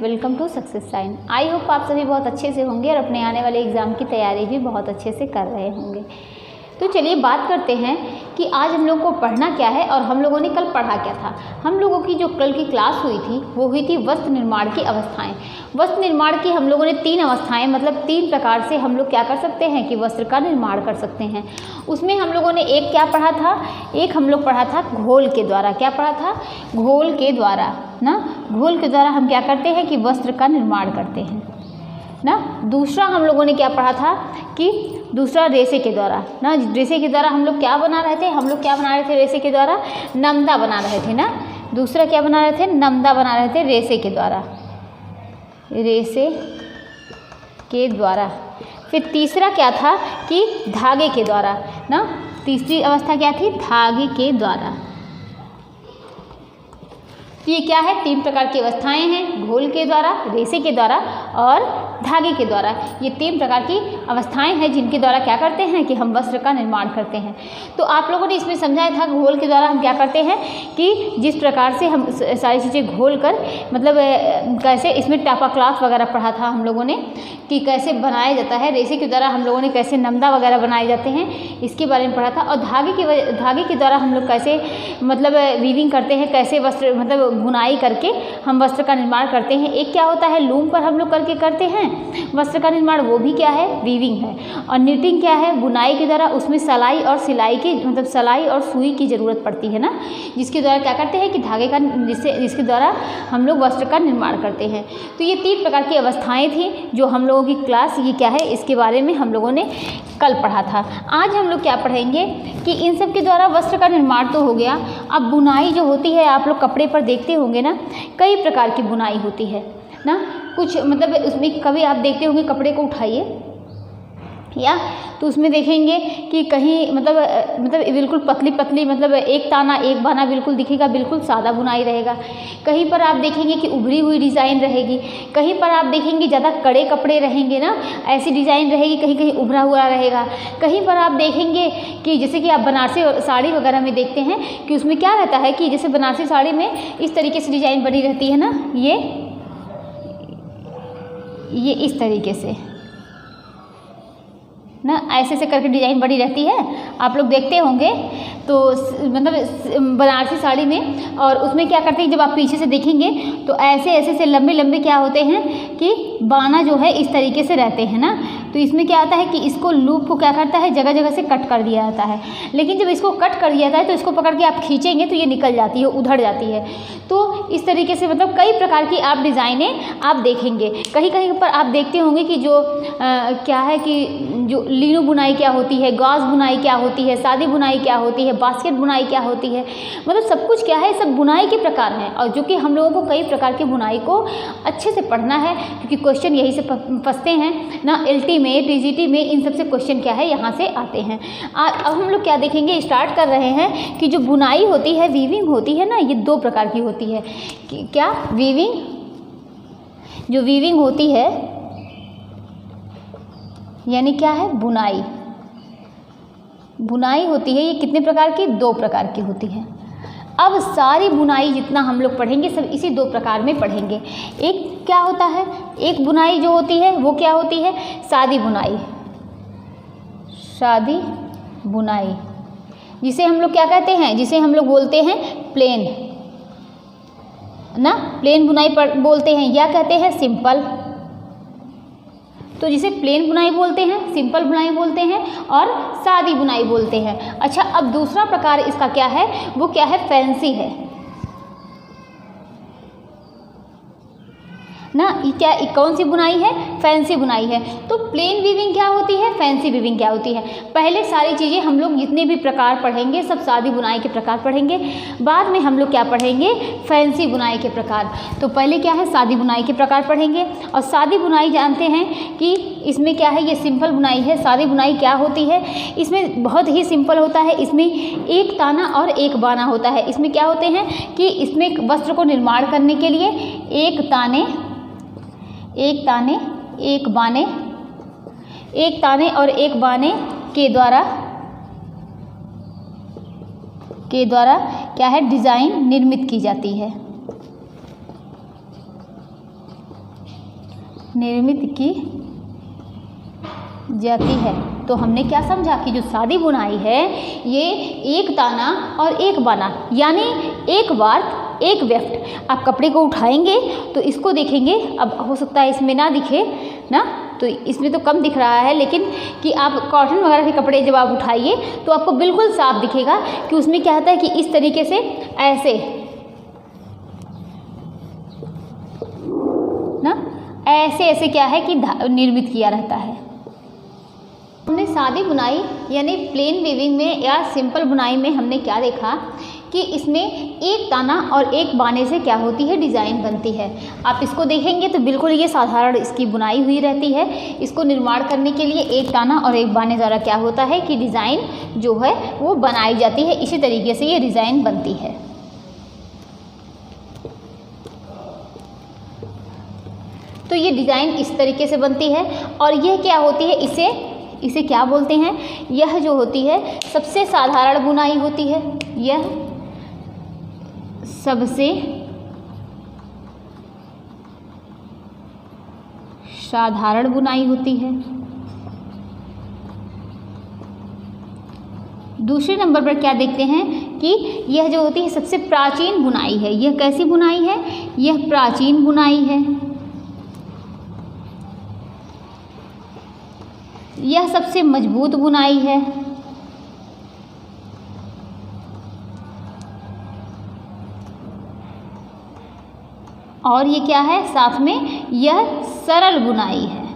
Welcome to success sign. I hope आप सभी बहुत अच्छे से होंगे और अपने आने वाले एग्ज़ाम की तैयारी भी बहुत अच्छे से कर रहे होंगे। तो चलिए बात करते हैं कि आज हम लोग को पढ़ना क्या है और हम लोगों ने कल पढ़ा क्या था। हम लोगों की जो कल की क्लास हुई थी वो हुई थी वस्त्र निर्माण की अवस्थाएं। वस्त्र निर्माण की हम लोगों ने 3 अवस्थाएं मतलब 3 प्रकार से हम लोग क्या कर सकते हैं कि वस्त्र का निर्माण कर सकते हैं। उसमें हम लोगों ने एक क्या पढ़ा था, एक हम लोग पढ़ा था घोल के द्वारा। क्या पढ़ा था? घोल के द्वारा ना। घोल के द्वारा हम क्या करते हैं कि वस्त्र का निर्माण करते हैं ना। दूसरा हम लोगों ने क्या पढ़ा था कि दूसरा रेशे के द्वारा ना। रेशे के द्वारा हम लोग क्या बना रहे थे? हम लोग क्या बना रहे थे रेशे के द्वारा? नमदा बना रहे थे ना। दूसरा क्या बना रहे थे? नमदा बना रहे थे रेशे के द्वारा, रेशे के द्वारा। फिर तीसरा क्या था कि धागे के द्वारा ना। तीसरी अवस्था क्या थी? धागे के द्वारा। तो ये क्या है? 3 प्रकार की अवस्थाएं हैं, घोल के द्वारा, रेशे के द्वारा और धागे के द्वारा। ये 3 प्रकार की अवस्थाएं हैं जिनके द्वारा क्या करते हैं कि हम वस्त्र का निर्माण करते हैं। तो आप लोगों ने इसमें समझाया था घोल के द्वारा हम क्या करते हैं कि जिस प्रकार से हम सारी चीज़ें घोल कर मतलब कैसे इसमें टापा क्लॉथ वगैरह पढ़ा था हम लोगों ने कि कैसे बनाया जाता है। रेशे के द्वारा हम लोगों ने कैसे नमदा वगैरह बनाए जाते हैं इसके बारे में पढ़ा था। और धागे के द्वारा हम लोग कैसे मतलब वीविंग करते हैं, कैसे वस्त्र मतलब बुनाई करके हम वस्त्र का निर्माण करते हैं। एक क्या होता है लूम पर हम लोग करके करते हैं वस्त्र का निर्माण, वो भी क्या है? वीविंग है। और निटिंग क्या है? बुनाई के द्वारा उसमें सलाई और सिलाई की मतलब सलाई और सुई की ज़रूरत पड़ती है ना, जिसके द्वारा क्या करते हैं कि धागे का जिसके द्वारा हम लोग वस्त्र का निर्माण करते हैं। तो ये 3 प्रकार की अवस्थाएं थी जो हम लोगों की क्लास ये क्या है इसके बारे में हम लोगों ने कल पढ़ा था। आज हम लोग क्या पढ़ेंगे कि इन सब के द्वारा वस्त्र का निर्माण तो हो गया। अब बुनाई जो होती है आप लोग कपड़े पर देखते होंगे ना, कई प्रकार की बुनाई होती है ना। कुछ मतलब उसमें कभी आप देखते होंगे कपड़े को उठाइए या तो उसमें देखेंगे कि कहीं मतलब बिल्कुल पतली पतली मतलब एक ताना एक बाना बिल्कुल दिखेगा, बिल्कुल सादा बुनाई रहेगा। कहीं पर आप देखेंगे कि उभरी हुई डिज़ाइन रहेगी, कहीं पर आप देखेंगे ज़्यादा कड़े कपड़े रहेंगे ना, ऐसी डिज़ाइन रहेगी, कहीं कहीं उभरा हुआ रहेगा। कहीं पर आप देखेंगे कि जैसे कि आप बनारसी साड़ी वगैरह में देखते हैं कि उसमें क्या रहता है कि जैसे बनारसी साड़ी में इस तरीके से डिज़ाइन बनी रहती है ना, ये इस तरीके से ना ऐसे ऐसे करके डिज़ाइन बनी रहती है, आप लोग देखते होंगे। तो मतलब बनारसी साड़ी में और उसमें क्या करते हैं जब आप पीछे से देखेंगे तो ऐसे ऐसे से लंबे लंबे क्या होते हैं कि बाना जो है इस तरीके से रहते हैं ना। तो इसमें क्या आता है कि इसको लूप को क्या करता है जगह जगह से कट कर दिया जाता है। लेकिन जब इसको कट कर दिया जाता है तो इसको पकड़ के आप खींचेंगे तो ये निकल जाती है, उधड़ जाती है। तो इस तरीके से मतलब कई प्रकार की आप डिज़ाइनें आप देखेंगे। कहीं कहीं पर आप देखते होंगे कि जो क्या है कि जो लीनो बुनाई क्या होती है, गॉज बुनाई क्या होती है, सादी बुनाई क्या होती है, बास्केट बुनाई क्या होती है, मतलब सब कुछ क्या है सब बुनाई के प्रकार हैं। और जो कि हम लोगों को कई प्रकार की बुनाई को अच्छे से पढ़ना है क्योंकि क्वेश्चन यही से फंसते हैं ना। एलटी में, टीजीटी में इन सब से क्वेश्चन क्या है यहाँ से आते हैं। अब हम लोग क्या देखेंगे, स्टार्ट कर रहे हैं कि जो बुनाई होती है वीविंग होती है ना, ये 2 प्रकार की होती है। क्या? वीविंग, जो वीविंग होती है यानी क्या है बुनाई। बुनाई होती है ये कितने प्रकार की? 2 प्रकार की होती है। अब सारी बुनाई जितना हम लोग पढ़ेंगे सब इसी 2 प्रकार में पढ़ेंगे। एक क्या होता है, एक बुनाई जो होती है वो क्या होती है? सादी बुनाई। सादी बुनाई जिसे हम लोग क्या कहते हैं, जिसे हम लोग बोलते हैं प्लेन ना, प्लेन बुनाई पर बोलते हैं या कहते हैं सिंपल। तो जिसे प्लेन बुनाई बोलते हैं, सिंपल बुनाई बोलते हैं और सादी बुनाई बोलते हैं। अच्छा, अब दूसरा प्रकार इसका क्या है, वो क्या है? फैंसी है ना। ये क्या कौन सी बुनाई है? फैंसी बुनाई है। तो प्लेन वीविंग क्या होती है, फैंसी वीविंग क्या होती है? पहले सारी चीज़ें हम लोग जितने भी प्रकार पढ़ेंगे सब सादी बुनाई के प्रकार पढ़ेंगे, बाद में हम लोग क्या पढ़ेंगे? फैंसी बुनाई के प्रकार। तो पहले क्या है? सादी बुनाई के प्रकार पढ़ेंगे। और सादी बुनाई जानते हैं कि इसमें क्या है, ये सिंपल बुनाई है। सादी बुनाई क्या होती है? इसमें बहुत ही सिंपल होता है, इसमें एक ताना और एक बाना होता है। इसमें क्या होते हैं कि इसमें वस्त्र को निर्माण करने के लिए एक ताने एक बाने, एक ताने और एक बाने के द्वारा क्या है डिज़ाइन निर्मित की जाती है। निर्मित की जाती है। तो हमने क्या समझा कि जो सादी बुनाई है ये एक ताना और एक बाना, यानी एक वार्त एक वेफ्ट। आप कपड़े को उठाएंगे तो इसको देखेंगे, अब हो सकता है इसमें ना दिखे ना, तो इसमें तो कम दिख रहा है, लेकिन कि आप कॉटन वगैरह के कपड़े जब आप उठाइए तो आपको बिल्कुल साफ दिखेगा कि उसमें क्या होता है कि इस तरीके से ऐसे ना, ऐसे ऐसे क्या है कि निर्मित किया रहता है। हमने सादी बुनाई यानी प्लेन वीविंग में या सिंपल बुनाई में हमने क्या देखा कि इसमें एक ताना और एक बाने से क्या होती है, डिज़ाइन बनती है। आप इसको देखेंगे तो बिल्कुल ये साधारण इसकी बुनाई हुई रहती है। इसको निर्माण करने के लिए एक ताना और एक बाने द्वारा क्या होता है कि डिज़ाइन जो है वो बनाई जाती है। इसी तरीके से ये डिज़ाइन बनती है। तो ये डिज़ाइन इस तरीके से बनती है और यह क्या होती है, इसे क्या बोलते हैं, यह जो होती है सबसे साधारण बुनाई होती है। यह सबसे साधारण बुनाई होती है। दूसरे नंबर पर क्या देखते हैं कि यह जो होती है सबसे प्राचीन बुनाई है। यह कैसी बुनाई है, यह प्राचीन बुनाई है। यह सबसे मजबूत बुनाई है। और ये क्या है, साथ में यह सरल बुनाई है।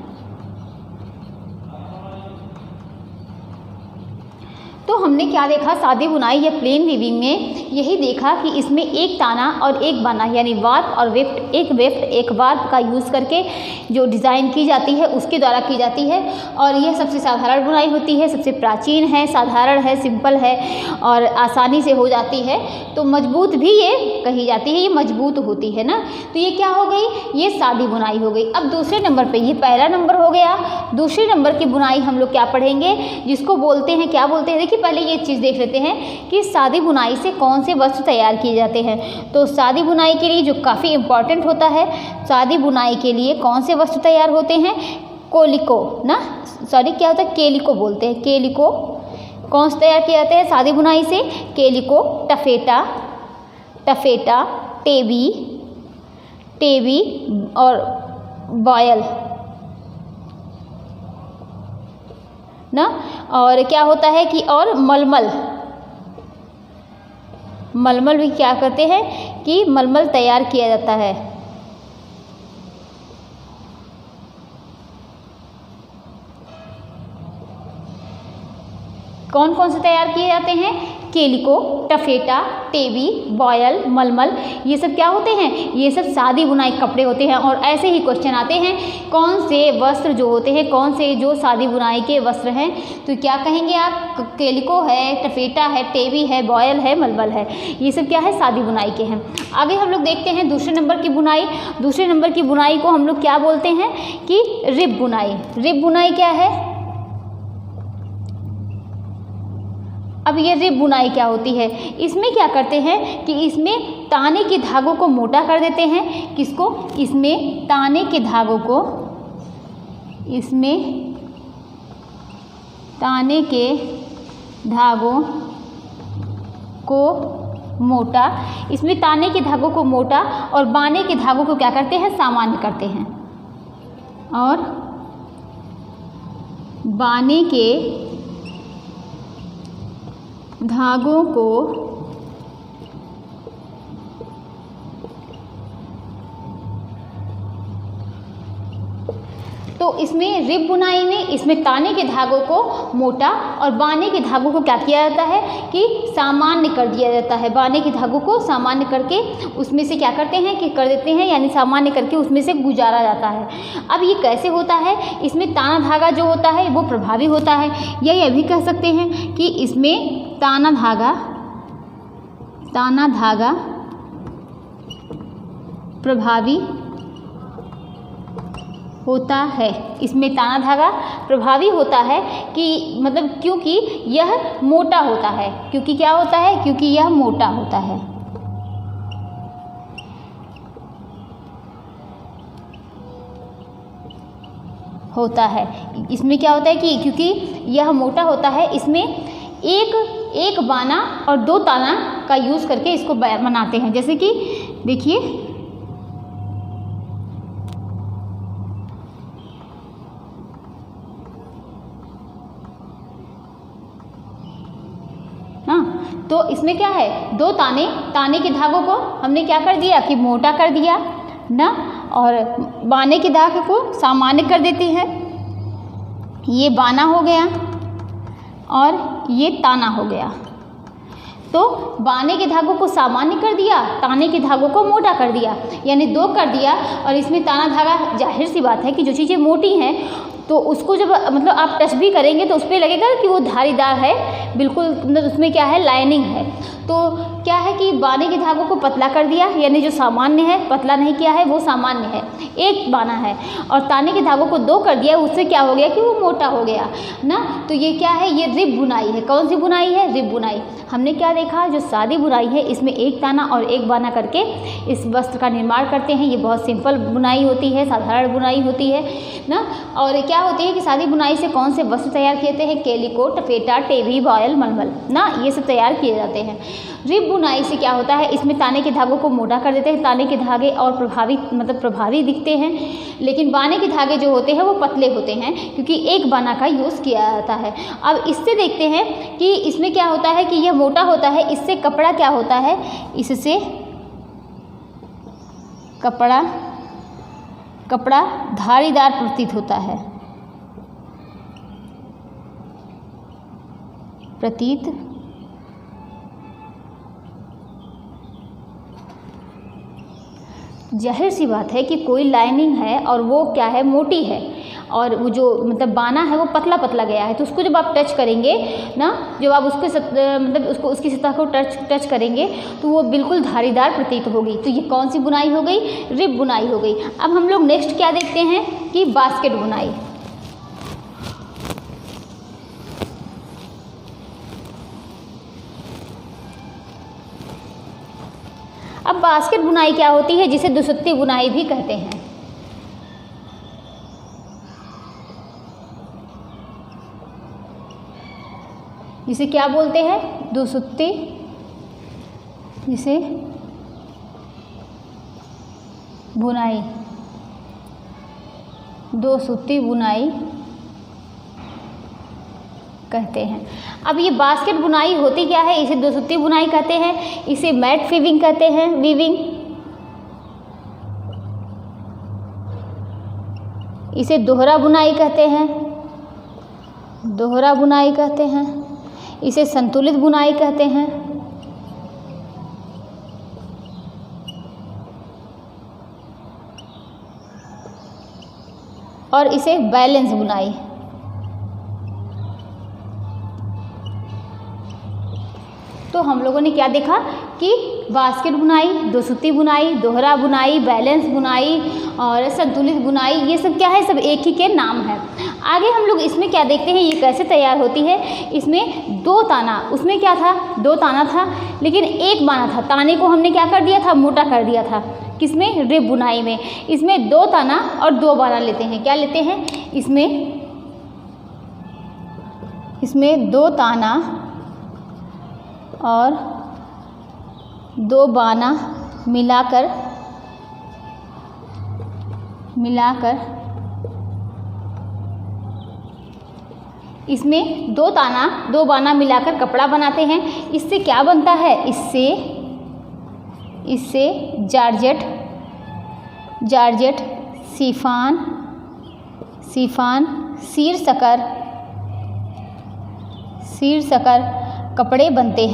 तो हमने क्या देखा, सादी बुनाई या प्लेन वीविंग में यही देखा कि इसमें एक ताना और एक बाना यानी वार्प और वेफ्ट, एक वेफ्ट एक वार्प का यूज़ करके जो डिज़ाइन की जाती है उसके द्वारा की जाती है। और यह सबसे साधारण बुनाई होती है, सबसे प्राचीन है, साधारण है, सिंपल है और आसानी से हो जाती है। तो मजबूत भी ये कही जाती है, ये मजबूत होती है ना। तो ये क्या हो गई, ये सादी बुनाई हो गई। अब दूसरे नंबर पे, ये पहला नंबर हो गया। दूसरे नंबर की बुनाई हम लोग क्या पढ़ेंगे, जिसको बोलते हैं, क्या बोलते हैं, देखिए पहले ये चीज़ देख लेते हैं कि सादी बुनाई से कौन से वस्त्र तैयार किए जाते हैं। तो सादी बुनाई के लिए जो काफ़ी इम्पॉर्टेंट होता है, सादी बुनाई के लिए कौन से वस्त्र तैयार होते हैं, कोलिको ना, सॉरी क्या होता है, केलिको बोलते हैं। केलिको कौन से तैयार किए जाते हैं सादी बुनाई से, केलिको, टफेटा, टफेटा, टेबी, टेबी और बॉयल ना। और क्या होता है कि और मलमल, मलमल भी क्या करते हैं कि मलमल तैयार किया जाता है। कौन कौन से तैयार किए जाते हैं, केलिको, टफेटा, टेबी, बॉयल, मलमल, ये सब क्या होते हैं, ये सब सादी बुनाई कपड़े होते हैं। और ऐसे ही क्वेश्चन आते हैं, कौन से वस्त्र जो होते हैं, कौन से जो सादी बुनाई के वस्त्र हैं, तो क्या कहेंगे आप, केलिको है, टफेटा है, टेबी है, बॉयल है, मलमल है, ये सब क्या है, सादी बुनाई के हैं। आगे हम लोग देखते हैं दूसरे नंबर की बुनाई। दूसरे नंबर की बुनाई को हम लोग क्या बोलते हैं कि रिब बुनाई। रिब बुनाई क्या है, अब ये रिब बुनाई क्या होती है, इसमें क्या करते हैं कि इसमें ताने के धागों को मोटा कर देते हैं। किसको, इसमें ताने के धागों को, इसमें ताने के धागों को मोटा, इसमें ताने के धागों को मोटा और बाने के धागों को क्या करते हैं, सामान्य करते हैं। और बाने के धागों को तो इसमें रिब बुनाई में इसमें ताने के धागों को मोटा और बाने के धागों को क्या किया जाता है कि सामान्य कर दिया जाता है। बाने के धागों को सामान्य करके उसमें से क्या करते हैं कि कर देते हैं, यानी सामान्य करके उसमें से गुजारा जाता है। अब ये कैसे होता है, इसमें ताना धागा जो होता है वो प्रभावी होता है, या ये भी कह सकते हैं कि इसमें ताना धागा प्रभावी होता है। इसमें ताना धागा प्रभावी होता है कि मतलब क्योंकि यह मोटा होता है, क्योंकि क्या होता है, क्योंकि यह मोटा होता है। होता है। इसमें क्या होता है कि क्योंकि यह मोटा होता है, इसमें एक बाना और 2 ताना का यूज़ करके इसको बनाते हैं। जैसे कि देखिए, तो इसमें क्या है, 2 ताने के धागों को हमने क्या कर दिया कि मोटा कर दिया ना, और बाने के धागे को सामान्य कर देते हैं। ये बाना हो गया और ये ताना हो गया। तो बाने के धागों को सामान्य कर दिया, ताने के धागों को मोटा कर दिया, यानी 2 कर दिया। और इसमें ताना धागा, जाहिर सी बात है कि जो चीज़ें मोटी हैं तो उसको जब मतलब आप टच भी करेंगे तो उस पर लगेगा कि वो धारीदार है, बिल्कुल मतलब उसमें क्या है, लाइनिंग है। तो क्या है कि बाने के धागों को पतला कर दिया, यानी जो सामान्य है पतला नहीं किया है, वो सामान्य है, 1 बाना है। और ताने के धागों को 2 कर दिया, उससे क्या हो गया कि वो मोटा हो गया ना। तो ये क्या है, ये रिब बुनाई है। कौन सी बुनाई है, रिब बुनाई। हमने क्या देखा, जो सादी बुनाई है इसमें 1 ताना और 1 बाना करके इस वस्त्र का निर्माण करते हैं। ये बहुत सिंपल बुनाई होती है, साधारण बुनाई होती है ना। और क्या होती है कि सादी बुनाई से कौन से वस्त्र तैयार किए जाते हैं, केलिको, टफेटा, टेबी, बॉयल, मलमल ना, ये सब तैयार किए जाते हैं। रिब बुनाई से क्या होता है, इसमें ताने के धागों को मोटा कर देते हैं। ताने के धागे और प्रभावी दिखते हैं, लेकिन बाने के धागे जो होते हैं वो पतले होते हैं, क्योंकि 1 बाना का यूज़ किया जाता है। अब इससे देखते हैं कि इसमें क्या होता है कि यह मोटा होता है, इससे कपड़ा क्या होता है, इससे कपड़ा धारीदार प्रतीत होता है, जाहिर सी बात है कि कोई लाइनिंग है और वो क्या है, मोटी है, और वो जो मतलब बाना है वो पतला पतला गया है। तो उसको जब आप टच करेंगे ना, जब आप उसके मतलब उसकी सतह को टच करेंगे तो वो बिल्कुल धारीदार प्रतीत होगी। तो ये कौन सी बुनाई हो गई, रिब बुनाई हो गई। अब हम लोग नेक्स्ट क्या देखते हैं कि बास्केट बुनाई। अब बास्केट बुनाई क्या होती है, जिसे दुसुत्ती बुनाई भी कहते हैं। जिसे क्या बोलते हैं, दुसुत्ती, जिसे बुनाई, दुसुत्ती बुनाई कहते हैं। अब ये बास्केट बुनाई होती क्या है, इसे दुसुत्ती बुनाई कहते हैं, इसे मैट वीविंग कहते हैं, इसे दोहरा बुनाई कहते हैं, इसे संतुलित बुनाई कहते हैं, और इसे बैलेंस बुनाई। तो हम लोगों ने क्या देखा कि बास्केट बुनाई, दुसुत्ती बुनाई, दोहरा बुनाई, बैलेंस बुनाई और संतुलित बुनाई, ये सब क्या है, सब एक ही के नाम है। आगे हम लोग इसमें क्या देखते हैं, ये कैसे तैयार होती है। इसमें 2 ताना, उसमें क्या था, 2 ताना था, लेकिन 1 बाना था। ताने को हमने क्या कर दिया था, मोटा कर दिया था। किसमें, रिब बुनाई में। इसमें 2 ताना और 2 बाना लेते हैं। क्या लेते हैं, इसमें 2 ताना और 2 बाना मिलाकर इसमें 2 ताना 2 बाना मिलाकर कपड़ा बनाते हैं। इससे क्या बनता है, इससे जारजेट, सीफान, शीर-सकर कपड़े बनते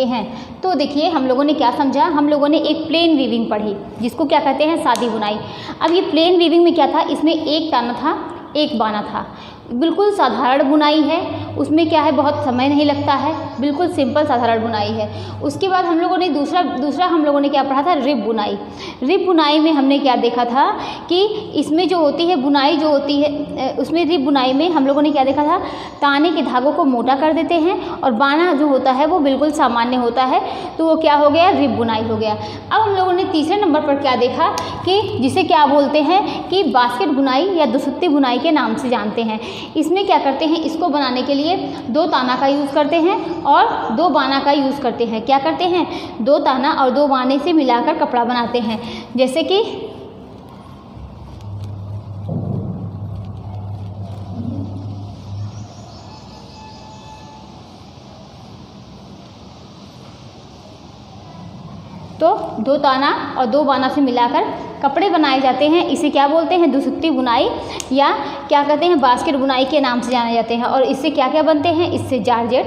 हैं। तो देखिए हम लोगों ने क्या समझा, हम लोगों ने एक प्लेन वीविंग पढ़ी, जिसको क्या कहते हैं, सादी बुनाई। अब ये प्लेन वीविंग में क्या था, इसमें 1 ताना था, 1 बाना था, बिल्कुल साधारण बुनाई है। उसमें क्या है, बहुत समय नहीं लगता है, बिल्कुल सिंपल साधारण बुनाई है। उसके बाद हम लोगों ने दूसरा हम लोगों ने क्या पढ़ा था, रिब बुनाई। रिब बुनाई में हमने क्या देखा था कि इसमें जो होती है बुनाई जो होती है, उसमें रिब बुनाई में हम लोगों ने क्या देखा था, ताने के धागों को मोटा कर देते हैं और बाना जो होता है वो बिल्कुल सामान्य होता है, तो वो क्या हो गया, रिब बुनाई हो गया। अब हम लोगों ने तीसरे नंबर पर क्या देखा कि जिसे क्या बोलते हैं कि बास्केट बुनाई या दुसुत्ती बुनाई के नाम से जानते हैं। इसमें क्या करते हैं, इसको बनाने के लिए 2 ताना का यूज़ करते हैं और 2 बाना का यूज़ करते हैं। क्या करते हैं, 2 ताना और 2 बाने से मिलाकर कपड़ा बनाते हैं। जैसे कि तो 2 ताना और 2 बाना से मिलाकर कपड़े बनाए जाते हैं। इसे क्या बोलते हैं, दुसुत्ती बुनाई या क्या कहते हैं, बास्केट बुनाई के नाम से जाने जाते हैं। और इससे क्या क्या बनते हैं, इससे जारजेट,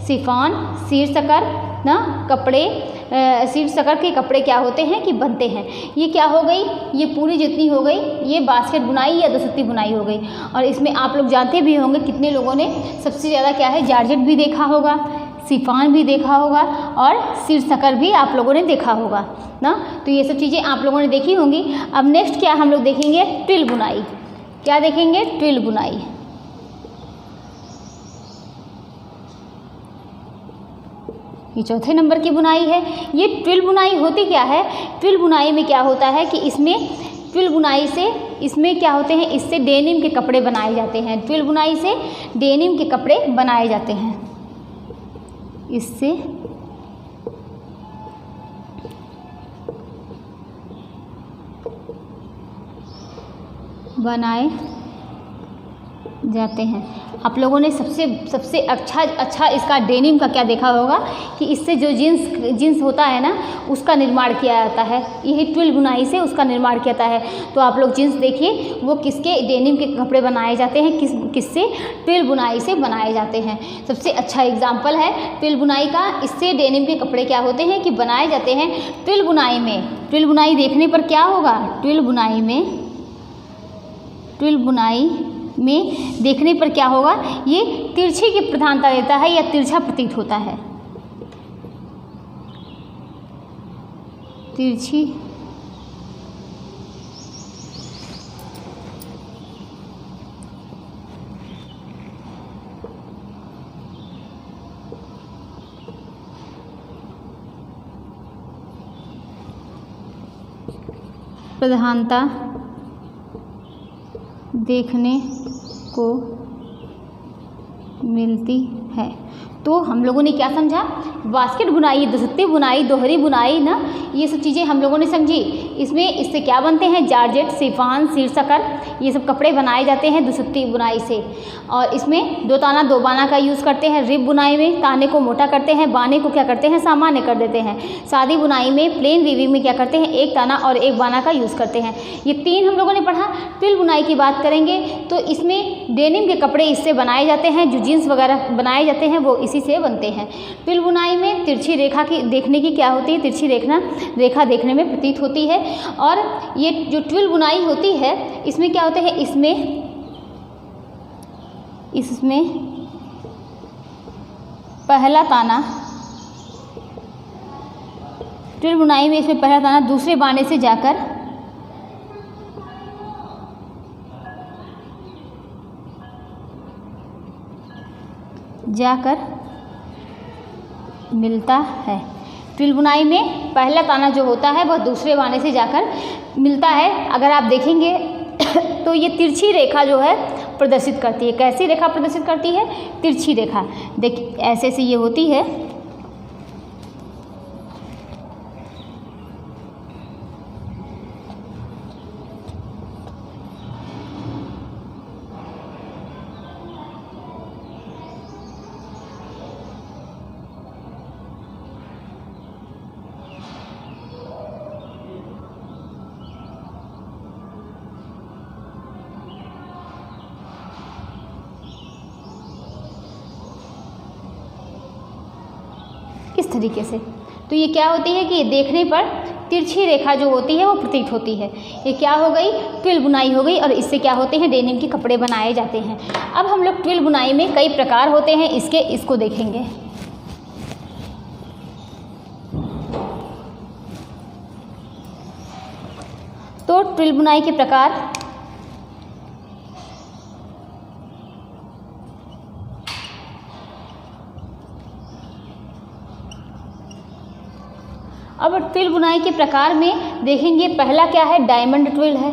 शिफॉन, शीर्षकर ना कपड़े, शीर्षकर के कपड़े क्या होते हैं कि बनते हैं। ये क्या हो गई, ये पूरी जितनी हो गई ये बास्केट बुनाई या दुसुत्ती बुनाई हो गई। और इसमें आप लोग जानते भी होंगे, कितने लोगों ने सबसे ज़्यादा क्या है, जारजेट भी देखा होगा, शिफॉन भी देखा होगा और शीर्षकर भी आप लोगों ने देखा होगा ना। तो ये सब चीज़ें आप लोगों ने देखी होंगी। अब नेक्स्ट क्या हम लोग देखेंगे, ट्विल बुनाई। क्या देखेंगे, ट्विल बुनाई। ये चौथे नंबर की बुनाई है। ये ट्विल बुनाई होती क्या है, ट्विल बुनाई में क्या होता है कि इसमें ट्विल बुनाई से इसमें क्या होते हैं, इससे डेनिम के कपड़े बनाए जाते हैं। ट्विल बुनाई से डेनिम के कपड़े बनाए जाते हैं, इससे बनाए जाते हैं। आप लोगों ने सबसे अच्छा इसका डेनिम का क्या देखा होगा कि इससे जो जीन्स होता है ना, उसका निर्माण किया जाता है। यही ट्विल बुनाई से उसका निर्माण किया जाता है। तो आप लोग जीन्स देखिए, वो किसके डेनिम के कपड़े बनाए जाते हैं, किससे, ट्विल बुनाई से बनाए जाते हैं। सबसे अच्छा एग्जाम्पल है ट्विल बुनाई का। इससे डेनिम के कपड़े क्या होते हैं कि बनाए जाते हैं। ट्विल बुनाई में, ट्विल बुनाई देखने पर क्या होगा, ट्विल बुनाई में देखने पर क्या होगा, ये तिरछी की प्रधानता देता है या तिरछा प्रतीत होता है। तिरछी प्रधानता देखने को मिलती है। तो हम लोगों ने क्या समझा, बास्केट बुनाई, दुसुत्ती बुनाई, दोहरी बुनाई ना, ये सब चीज़ें हम लोगों ने समझी। इससे क्या बनते हैं, जारजेट, शिफॉन, शीर्षकर, ये सब कपड़े बनाए जाते हैं दुसुत्ती बुनाई से। और इसमें 2 ताना 2 बाना का यूज़ करते हैं। रिब बुनाई में ताने को मोटा करते हैं, बाने को क्या करते हैं, सामान्य कर देते हैं। सादी बुनाई में, प्लेन वीविंग में क्या करते हैं, 1 ताना और 1 बाना का यूज़ करते हैं। ये 3 हम लोगों ने पढ़ा। ट्विल बुनाई की बात करेंगे तो इसमें डेनिम के कपड़े इससे बनाए जाते हैं, जो जीन्स वगैरह बनाए जाते हैं वो इसी से बनते हैं। ट्विल बुनाई में तिरछी रेखा की देखने की क्या होती है, तिरछी रेखा देखने में प्रतीत होती है। और ये जो ट्विल बुनाई होती है, इसमें क्या होता है, इसमें पहला ताना, ट्विल बुनाई में इसमें पहला ताना दूसरे बाने से जाकर मिलता है। ट्विल बुनाई में पहला ताना जो होता है वह दूसरे बाने से जाकर मिलता है। अगर आप देखेंगे तो ये तिरछी रेखा जो है प्रदर्शित करती है। कैसी रेखा प्रदर्शित करती है, तिरछी रेखा। देखिए ऐसे से ये होती है। इस तरीके से। तो ये क्या होती है कि देखने पर तिरछी रेखा जो होती है वो प्रतीत होती है। ये क्या हो गई, ट्विल बुनाई हो गई। और इससे क्या होते हैं, डेनिम के कपड़े बनाए जाते हैं। अब हम लोग ट्विल बुनाई में कई प्रकार होते हैं इसको देखेंगे। तो ट्विल बुनाई के प्रकार अब ट्विल बुनाई के प्रकार में देखेंगे, पहला क्या है, डायमंड ट्विल है।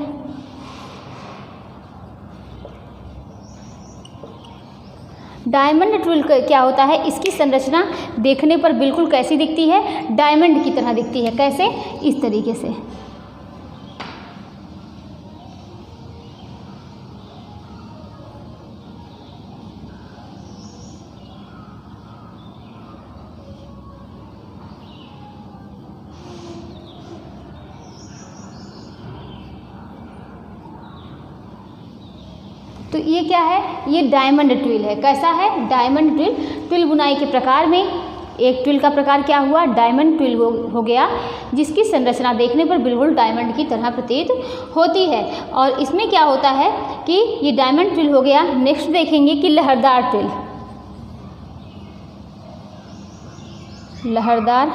डायमंड ट्विल क्या होता है, इसकी संरचना देखने पर बिल्कुल कैसी दिखती है, डायमंड की तरह दिखती है। कैसे, इस तरीके से। तो ये क्या है, ये डायमंड ट्विल है। कैसा है, डायमंड ट्विल। ट्विल बुनाई के प्रकार में एक ट्विल का प्रकार क्या हुआ, डायमंड ट्विल हो गया, जिसकी संरचना देखने पर बिल्कुल डायमंड की तरह प्रतीत होती है। और इसमें क्या होता है कि ये डायमंड ट्विल हो गया। नेक्स्ट देखेंगे कि लहरदार ट्विल। लहरदार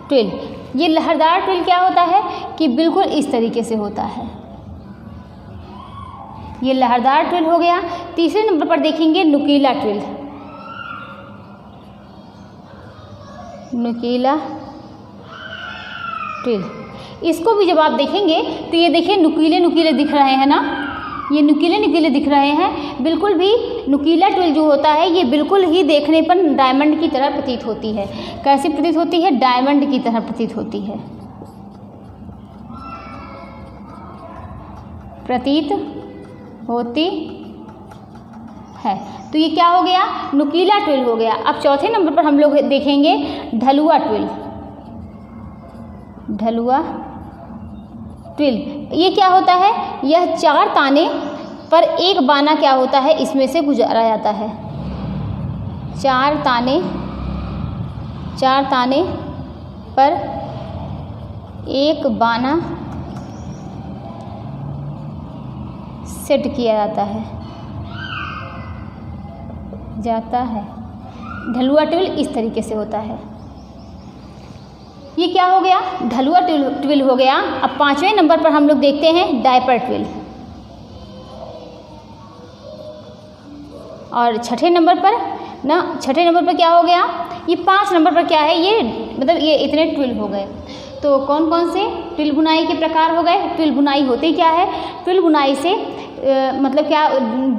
ट्विल, ये लहरदार ट्विल क्या होता है कि बिल्कुल इस तरीके से होता है। ये लहरदार ट्विल हो गया। तीसरे नंबर पर देखेंगे नुकीला ट्विल। नुकीला ट्विल, इसको भी जब आप देखेंगे तो ये देखिए नुकीले नुकीले दिख रहे हैं ना, ये नुकीले नुकीले दिख रहे हैं। बिल्कुल भी नुकीला ट्विल जो होता है ये बिल्कुल ही देखने पर डायमंड की तरह प्रतीत होती है। कैसी प्रतीत होती है, डायमंड की तरह प्रतीत होती है। प्रतीत होती है। तो ये क्या हो गया, नुकीला ट्विल हो गया। अब चौथे नंबर पर हम लोग देखेंगे ढलुआ ट्विल। ढलुआ ट्विल, ये क्या होता है, यह 4 ताने पर एक बाना क्या होता है, इसमें से गुजारा जाता है। 4 ताने पर एक बाना सेट किया जाता है। ढलुआ ट्विल इस तरीके से होता है। ये क्या हो गया, ढलुआ ट्विल हो गया। अब 5वें नंबर पर हम लोग देखते हैं डायपर ट्विल। और छठे नंबर पर क्या हो गया, ये 5 नंबर पर क्या है, ये मतलब ये इतने ट्विल हो गए। तो कौन कौन से ट्विल बुनाई के प्रकार हो गए। ट्विल बुनाई होती क्या है, ट्विल बुनाई से मतलब क्या,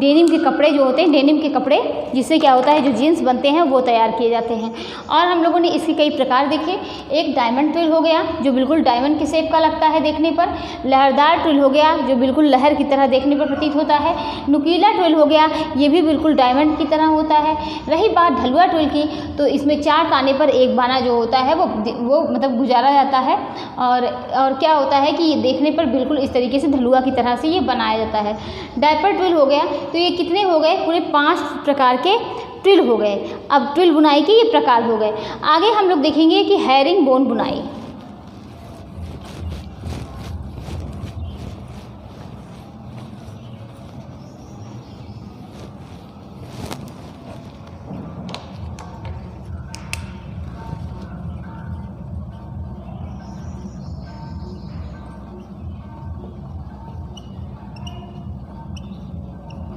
डेनिम के कपड़े जो होते हैं, डेनिम के कपड़े जिससे क्या होता है, जो जीन्स बनते हैं वो तैयार किए जाते हैं। और हम लोगों ने इसके कई प्रकार देखे। एक डायमंड ट्विल हो गया जो बिल्कुल डायमंड के शेप का लगता है देखने पर। लहरदार ट्विल हो गया जो बिल्कुल लहर की तरह देखने पर प्रतीत होता है। नुकीला ट्विल हो गया, ये भी बिल्कुल डायमंड की तरह होता है। रही बात ढलुआ ट्विल की, तो इसमें 4 ताने पर एक बाना जो होता है वो मतलब गुजारा जाता है। और क्या होता है कि ये देखने पर बिल्कुल इस तरीके से ढलुआ की तरह से ये बनाया जाता है। डायपर ट्विल हो गया। तो ये कितने हो गए, पूरे 5 प्रकार के ट्विल हो गए। अब ट्विल बुनाई के ये प्रकार हो गए। आगे हम लोग देखेंगे कि हैरिंग बोन बुनाई।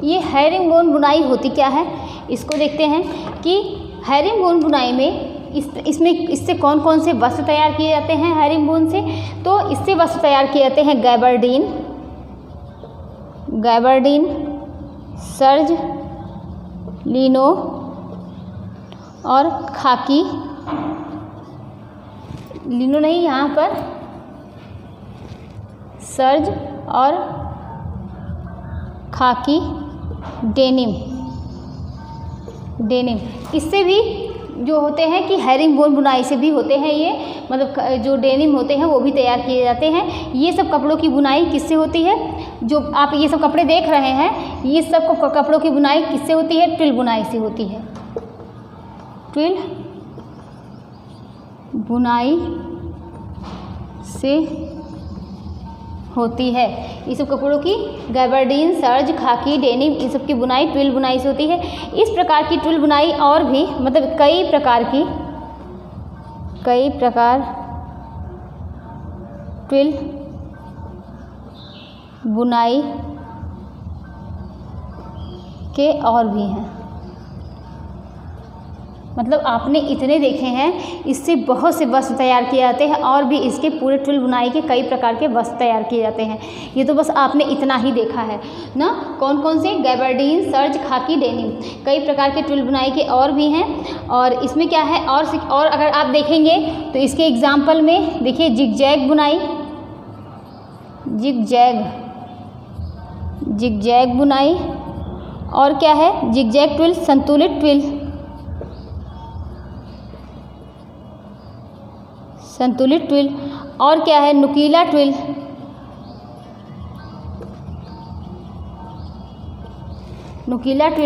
ये हैरिंग बोन बुनाई होती क्या है, इसको देखते हैं कि हैरिंग बोन बुनाई में इससे कौन कौन से वस्त्र तैयार किए जाते हैं। हैरिंग बोन से तो इससे वस्त्र तैयार किए जाते हैं गैबर्डीन, सर्ज, लिनो और खाकी। लिनो नहीं, यहाँ पर सर्ज और खाकी, डेनिम। इससे भी जो होते हैं कि हैरिंग बोन बुनाई से भी होते हैं ये, मतलब जो डेनिम होते हैं वो भी तैयार किए जाते हैं। ये सब कपड़ों की बुनाई किससे होती है, जो आप ये सब कपड़े देख रहे हैं, ये सब कपड़ों की बुनाई किससे होती है, ट्विल बुनाई से होती है। ट्विल बुनाई से होती है। ये सब कपड़ों की गैबर्डीन, सर्ज, खाकी, डेनिम, इन सब की बुनाई ट्विल बुनाई से होती है। इस प्रकार की ट्विल बुनाई और भी मतलब कई प्रकार ट्विल बुनाई के और भी हैं। मतलब आपने इतने देखे हैं, इससे बहुत से वस्त्र तैयार किए जाते हैं और भी इसके पूरे ट्विल बुनाई के कई प्रकार के वस्त्र तैयार किए जाते हैं। ये तो बस आपने इतना ही देखा है ना। कौन कौन से? गैबर्डीन, सर्ज, खाकी, डेनिम, कई प्रकार के ट्विल बुनाई के और भी हैं। और इसमें क्या है और अगर आप देखेंगे तो इसके एग्जाम्पल में देखिए जिगजैग बुनाई, जिगजैग बुनाई, और क्या है? जिगजैग ट्विल, संतुलित ट्विल, और क्या है? नुकीला ट्विल,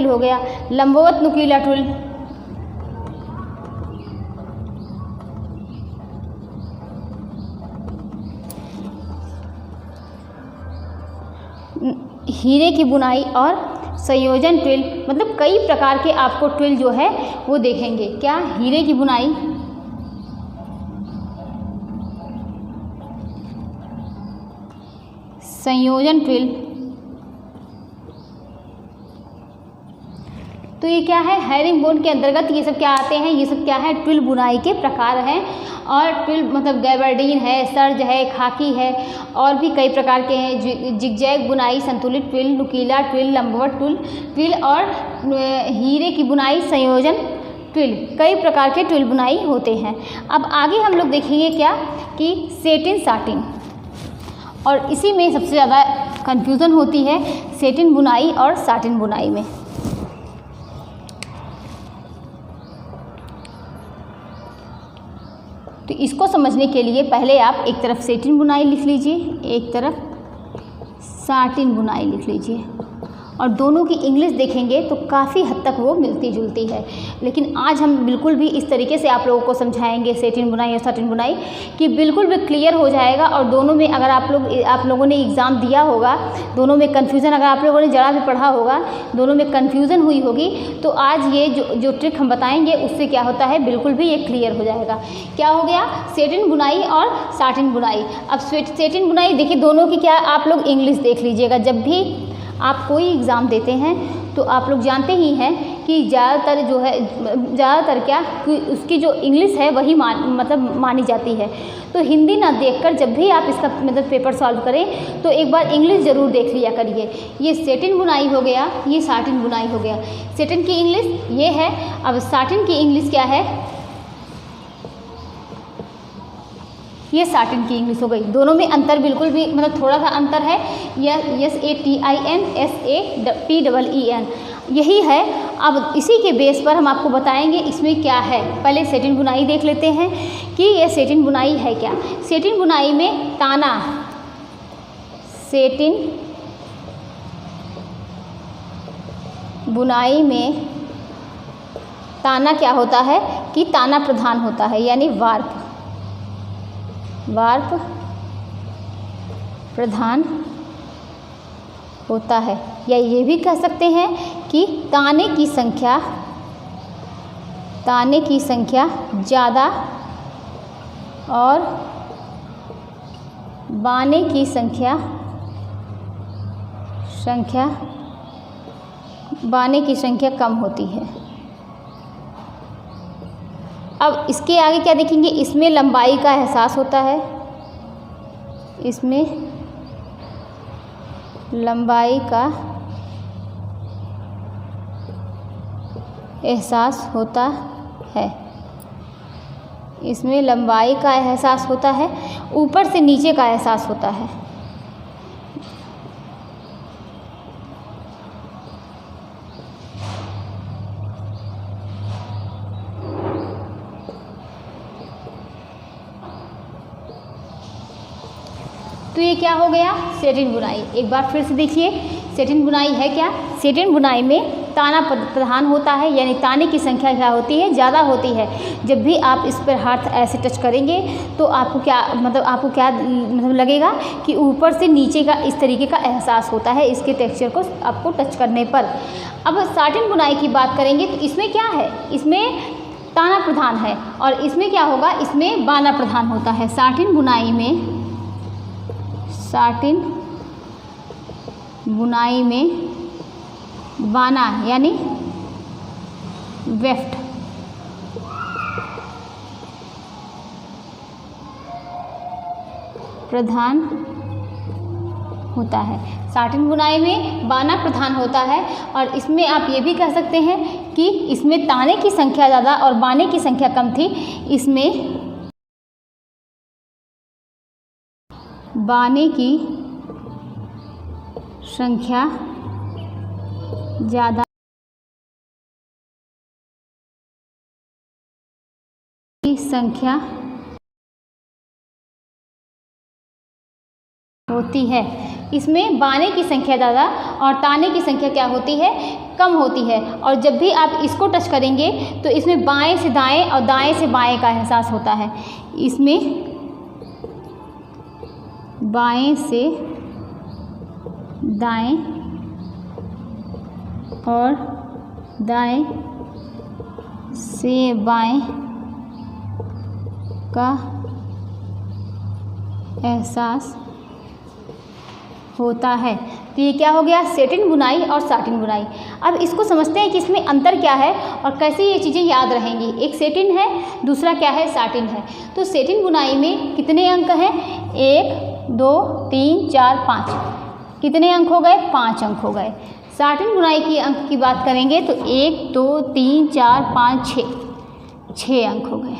हो गया। लंबवत नुकीला ट्विल, हीरे की बुनाई और संयोजन ट्विल, मतलब कई प्रकार के आपको ट्विल जो है वो देखेंगे। क्या? हीरे की बुनाई, संयोजन ट्विल। तो ये क्या है? हैरिंगबोन के अंतर्गत ये सब क्या आते हैं? ये सब क्या है? ट्विल बुनाई के प्रकार हैं। और ट्विल मतलब गैबर्डीन है, सर्ज है, खाकी है, और भी कई प्रकार के हैं। जिगजैग बुनाई, संतुलित ट्विल, नुकीला ट्विल, लंबवत ट्विल और हीरे की बुनाई, संयोजन ट्विल, कई प्रकार के ट्विल बुनाई होते हैं। अब आगे हम लोग देखेंगे क्या कि सेटिन साटिन, और इसी में सबसे ज़्यादा कन्फ्यूज़न होती है सेटिन बुनाई और साटिन बुनाई में। तो इसको समझने के लिए पहले आप एक तरफ सेटिन बुनाई लिख लीजिए, एक तरफ साटिन बुनाई लिख लीजिए, और दोनों की इंग्लिश देखेंगे तो काफ़ी हद तक वो मिलती जुलती है। लेकिन आज हम बिल्कुल भी इस तरीके से आप लोगों को समझाएंगे सेटिन बुनाई और साटिन बुनाई कि बिल्कुल भी क्लियर हो जाएगा। और दोनों में अगर आप लोगों ने एग्ज़ाम दिया होगा, दोनों में कन्फ्यूज़न, अगर आप लोगों ने जरा भी पढ़ा होगा, दोनों में कन्फ्यूज़न हुई होगी, तो आज ये जो ट्रिक हम बताएंगे उससे क्या होता है, बिल्कुल भी ये क्लियर हो जाएगा। क्या हो गया? सेटिन बुनाई और साटिन बुनाई। अब सेटिन बुनाई देखिए, दोनों की क्या आप लोग इंग्लिश देख लीजिएगा। जब भी आप कोई एग्ज़ाम देते हैं तो आप लोग जानते ही हैं कि ज़्यादातर क्या कि उसकी जो इंग्लिश है वही मानी जाती है। तो हिंदी ना देखकर जब भी आप इसका मतलब पेपर सॉल्व करें तो एक बार इंग्लिश ज़रूर देख लिया करिए। ये सेटिन बुनाई हो गया, ये साटिन बुनाई हो गया। सेटिन की इंग्लिश ये है। अब साटिन की इंग्लिश क्या है? ये साटिन की इंग्लिश हो गई। दोनों में अंतर बिल्कुल भी मतलब थोड़ा सा अंतर है। SATIN SATEEN यही है। अब इसी के बेस पर हम आपको बताएंगे इसमें क्या है। पहले सेटिन बुनाई देख लेते हैं कि ये सेटिन बुनाई है क्या। सेटिन बुनाई में ताना, सेटिन बुनाई में ताना क्या होता है कि ताना प्रधान होता है, यानी वार्प प्रधान होता है। या ये भी कह सकते हैं कि ताने की संख्या ज़्यादा और बाने की संख्या कम होती है। अब इसके आगे क्या देखेंगे? इसमें लंबाई का एहसास होता है, इसमें लंबाई का एहसास होता है, इसमें लंबाई का एहसास होता है, ऊपर से नीचे का एहसास होता है। तो ये क्या हो गया? सेटिन बुनाई। एक बार फिर से देखिए, सेटिन बुनाई है क्या? सेटिन बुनाई में ताना प्रधान होता है, यानी ताने की संख्या क्या होती है? ज़्यादा होती है। जब भी आप इस पर हाथ ऐसे टच करेंगे तो आपको क्या लगेगा कि ऊपर से नीचे का इस तरीके का एहसास होता है इसके टेक्सचर को आपको टच करने पर। अब साटिन बुनाई की बात करेंगे तो इसमें क्या है? इसमें ताना प्रधान है और इसमें क्या होगा? इसमें बाना प्रधान होता है। साटिन बुनाई में बाना यानी वेफ्ट प्रधान होता है। साटिन बुनाई में बाना प्रधान होता है और इसमें आप ये भी कह सकते हैं कि इसमें ताने की संख्या ज़्यादा और बाने की संख्या कम थी। इसमें बाने की संख्या ज़्यादा की संख्या होती है। इसमें बाने की संख्या ज़्यादा और ताने की संख्या क्या होती है, कम होती है। और जब भी आप इसको टच करेंगे तो इसमें बाएं से दाएं और दाएं से बाएं का एहसास होता है। इसमें बाएं से दाएं और दाएं से बाएं का एहसास होता है। तो ये क्या हो गया, सेटिन बुनाई और साटिन बुनाई। अब इसको समझते हैं कि इसमें अंतर क्या है और कैसे ये चीज़ें याद रहेंगी। एक सेटिन है, दूसरा क्या है, साटिन है। तो सेटिन बुनाई में कितने अंक हैं, 1 2 3 4 5। कितने अंक हो गए, 5 अंक हो गए। साटिन बुनाई की अंक की बात करेंगे तो 1 2 3 4 5 6 अंक हो गए।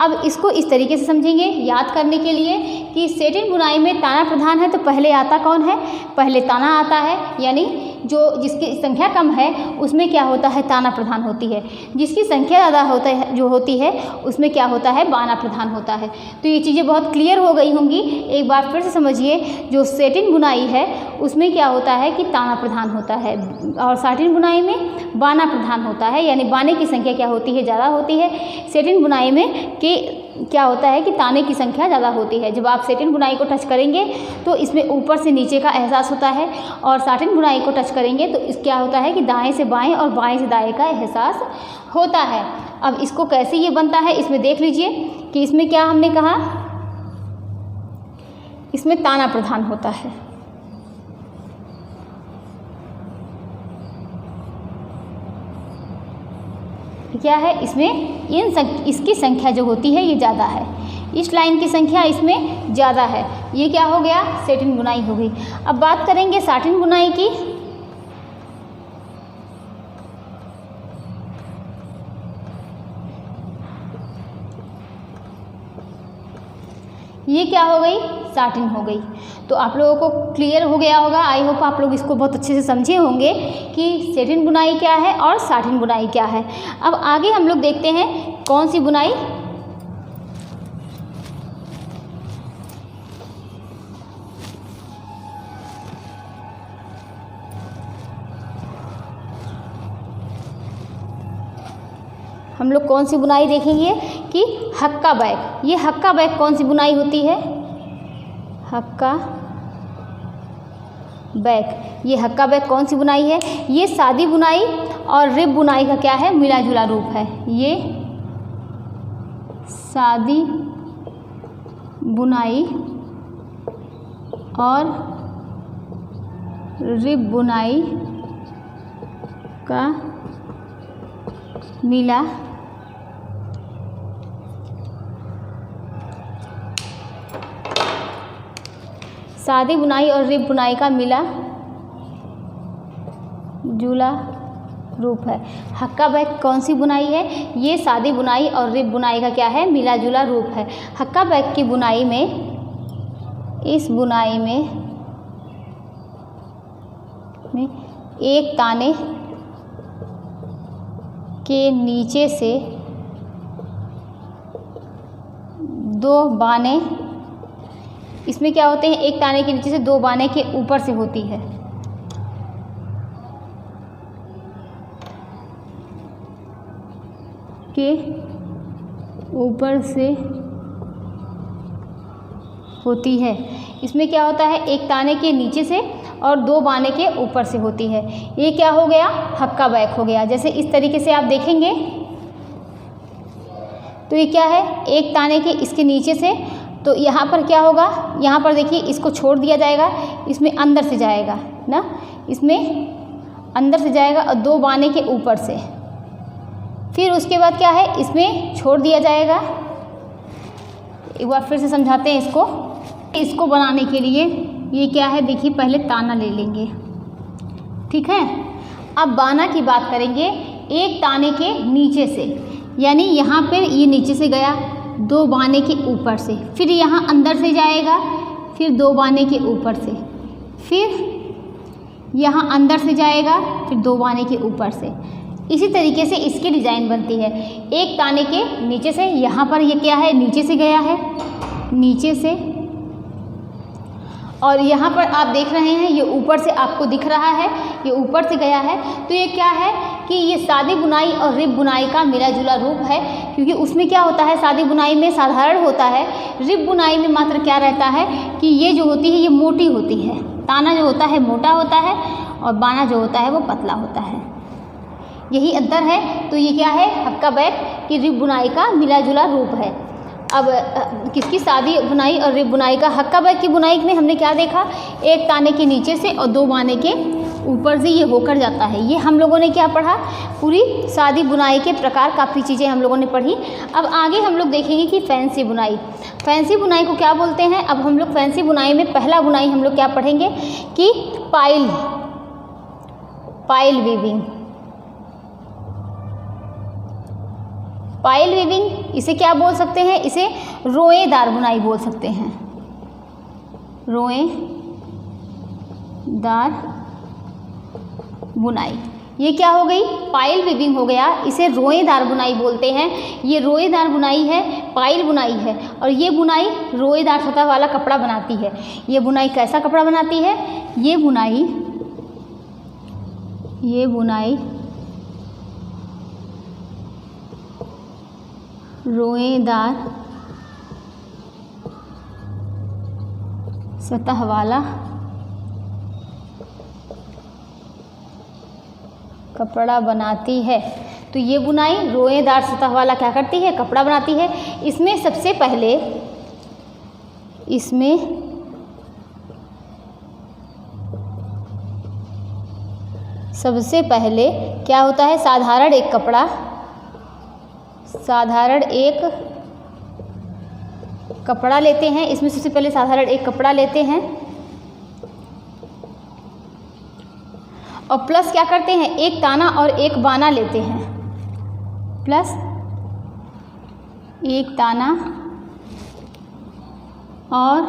अब इसको इस तरीके से समझेंगे याद करने के लिए कि सेटिन बुनाई में ताना प्रधान है तो पहले आता कौन है, पहले ताना आता है। यानी जो जिसकी संख्या कम है उसमें क्या होता है, ताना प्रधान होती है। जिसकी संख्या ज़्यादा होती है उसमें क्या होता है, बाना प्रधान होता है। तो ये चीज़ें बहुत क्लियर हो गई होंगी। एक बार फिर से समझिए, जो सेटिन बुनाई है उसमें क्या होता है कि ताना प्रधान होता है और साटिन बुनाई में बाना प्रधान होता है। यानी बाने की संख्या क्या होती है, ज़्यादा होती है। सेटिन बुनाई में कि क्या होता है कि ताने की संख्या ज़्यादा होती है। जब आप सेटिन बुनाई को टच करेंगे तो इसमें ऊपर से नीचे का एहसास होता है और साटिन बुनाई को टच करेंगे तो इस क्या होता है कि दाएं से बाएं और बाएं से दाएं का एहसास होता है। अब इसको कैसे ये बनता है, इसमें देख लीजिए कि इसमें क्या हमने कहा, इसमें ताना प्रधान होता है। क्या है, इसमें इसकी संख्या जो होती है ये ज़्यादा है, इस लाइन की संख्या इसमें ज़्यादा है। ये क्या हो गया, सेटिन बुनाई हो गई। अब बात करेंगे साटिन बुनाई की। ये क्या हो गई, साटिन हो गई। तो आप लोगों को क्लियर हो गया होगा। आई होप आप लोग इसको बहुत अच्छे से समझे होंगे कि सेटिन बुनाई क्या है और साटिन बुनाई क्या है। अब आगे हम लोग देखते हैं कौन सी बुनाई, हम लोग कौन सी बुनाई देखेंगे कि हक्का बैक। ये हक्का बैक कौन सी बुनाई होती है, हक्का बैक। ये हक्का बैक कौन सी बुनाई है, ये सादी बुनाई और रिब बुनाई का क्या है, मिला जुला रूप है। ये सादी बुनाई और रिब बुनाई का मिला सादी बुनाई और रिब बुनाई का मिला जुला रूप है। हक्का बैक कौन सी बुनाई है, ये सादी बुनाई और रिब बुनाई का क्या है, मिला जुला रूप है। हक्का बैक की बुनाई में, इस बुनाई में एक ताने के नीचे से दो बाने, इसमें क्या होते हैं, एक ताने के नीचे से दो बाने के ऊपर से होती है। के ऊपर से होती है। इसमें क्या होता है, एक ताने के नीचे से और दो बाने के ऊपर से होती है। ये क्या हो गया, हक्का बैक हो गया। जैसे इस तरीके से आप देखेंगे तो ये क्या है, एक ताने के इसके नीचे से तो यहाँ पर क्या होगा, यहाँ पर देखिए इसको छोड़ दिया जाएगा, इसमें अंदर से जाएगा ना, इसमें अंदर से जाएगा और 2 बाने के ऊपर से। फिर उसके बाद क्या है, इसमें छोड़ दिया जाएगा। एक बार फिर से समझाते हैं इसको। इसको बनाने के लिए ये क्या है, देखिए पहले ताना ले लेंगे, ठीक है। अब बाना की बात करेंगे, एक ताने के नीचे से, यानी यहाँ पर ये नीचे से गया 2 बाने के ऊपर से, फिर यहाँ अंदर से जाएगा, फिर 2 बाने के ऊपर से, फिर यहाँ अंदर से जाएगा, फिर 2 बाने के ऊपर से। इसी तरीके से इसकी डिज़ाइन बनती है। एक ताने के नीचे से, यहाँ पर ये क्या है, नीचे से गया है, नीचे से, और यहाँ पर आप देख रहे हैं ये ऊपर से आपको दिख रहा है, ये ऊपर से गया है। तो ये क्या है कि ये सादी बुनाई और रिब बुनाई का मिला जुला रूप है, क्योंकि उसमें क्या होता है, सादी बुनाई में साधारण होता है, रिब बुनाई में मात्र क्या रहता है कि ये जो होती है ये मोटी होती है, ताना जो होता है मोटा होता है और बाना जो होता है वो पतला होता है, यही अंतर है। तो ये क्या है, हक्का बैक की रिब बुनाई का मिला जुला रूप है। अब किसकी, सादी बुनाई और रिब बुनाई का। हक्का बैक की बुनाई में हमने क्या देखा, एक ताने के नीचे से और 2 बाने के ऊपर से ये होकर जाता है। ये हम लोगों ने क्या पढ़ा, पूरी सादी बुनाई के प्रकार, काफ़ी चीज़ें हम लोगों ने पढ़ी। अब आगे हम लोग देखेंगे कि फैंसी बुनाई। फैंसी बुनाई को क्या बोलते हैं। अब हम लोग फैंसी बुनाई में पहला बुनाई हम लोग क्या पढ़ेंगे कि पाइल वीविंग। पाइल वीविंग इसे क्या बोल सकते हैं, इसे रोएदार बुनाई बोल सकते हैं, रोएदार बुनाई। ये क्या हो गई, पाइल वीविंग हो गया, इसे रोएदार बुनाई बोलते हैं। ये रोएदार बुनाई है, पाइल बुनाई है, और ये बुनाई रोएदार सतह वाला कपड़ा बनाती है। ये बुनाई कैसा कपड़ा बनाती है, ये बुनाई रोएदार सतह वाला कपड़ा बनाती है। तो ये बुनाई रोएदार सतह वाला क्या करती है, कपड़ा बनाती है। इसमें सबसे पहले क्या होता है, साधारण एक कपड़ा लेते हैं। इसमें सबसे पहले साधारण एक कपड़ा लेते हैं और प्लस क्या करते हैं, एक ताना और एक बाना लेते हैं, प्लस एक ताना और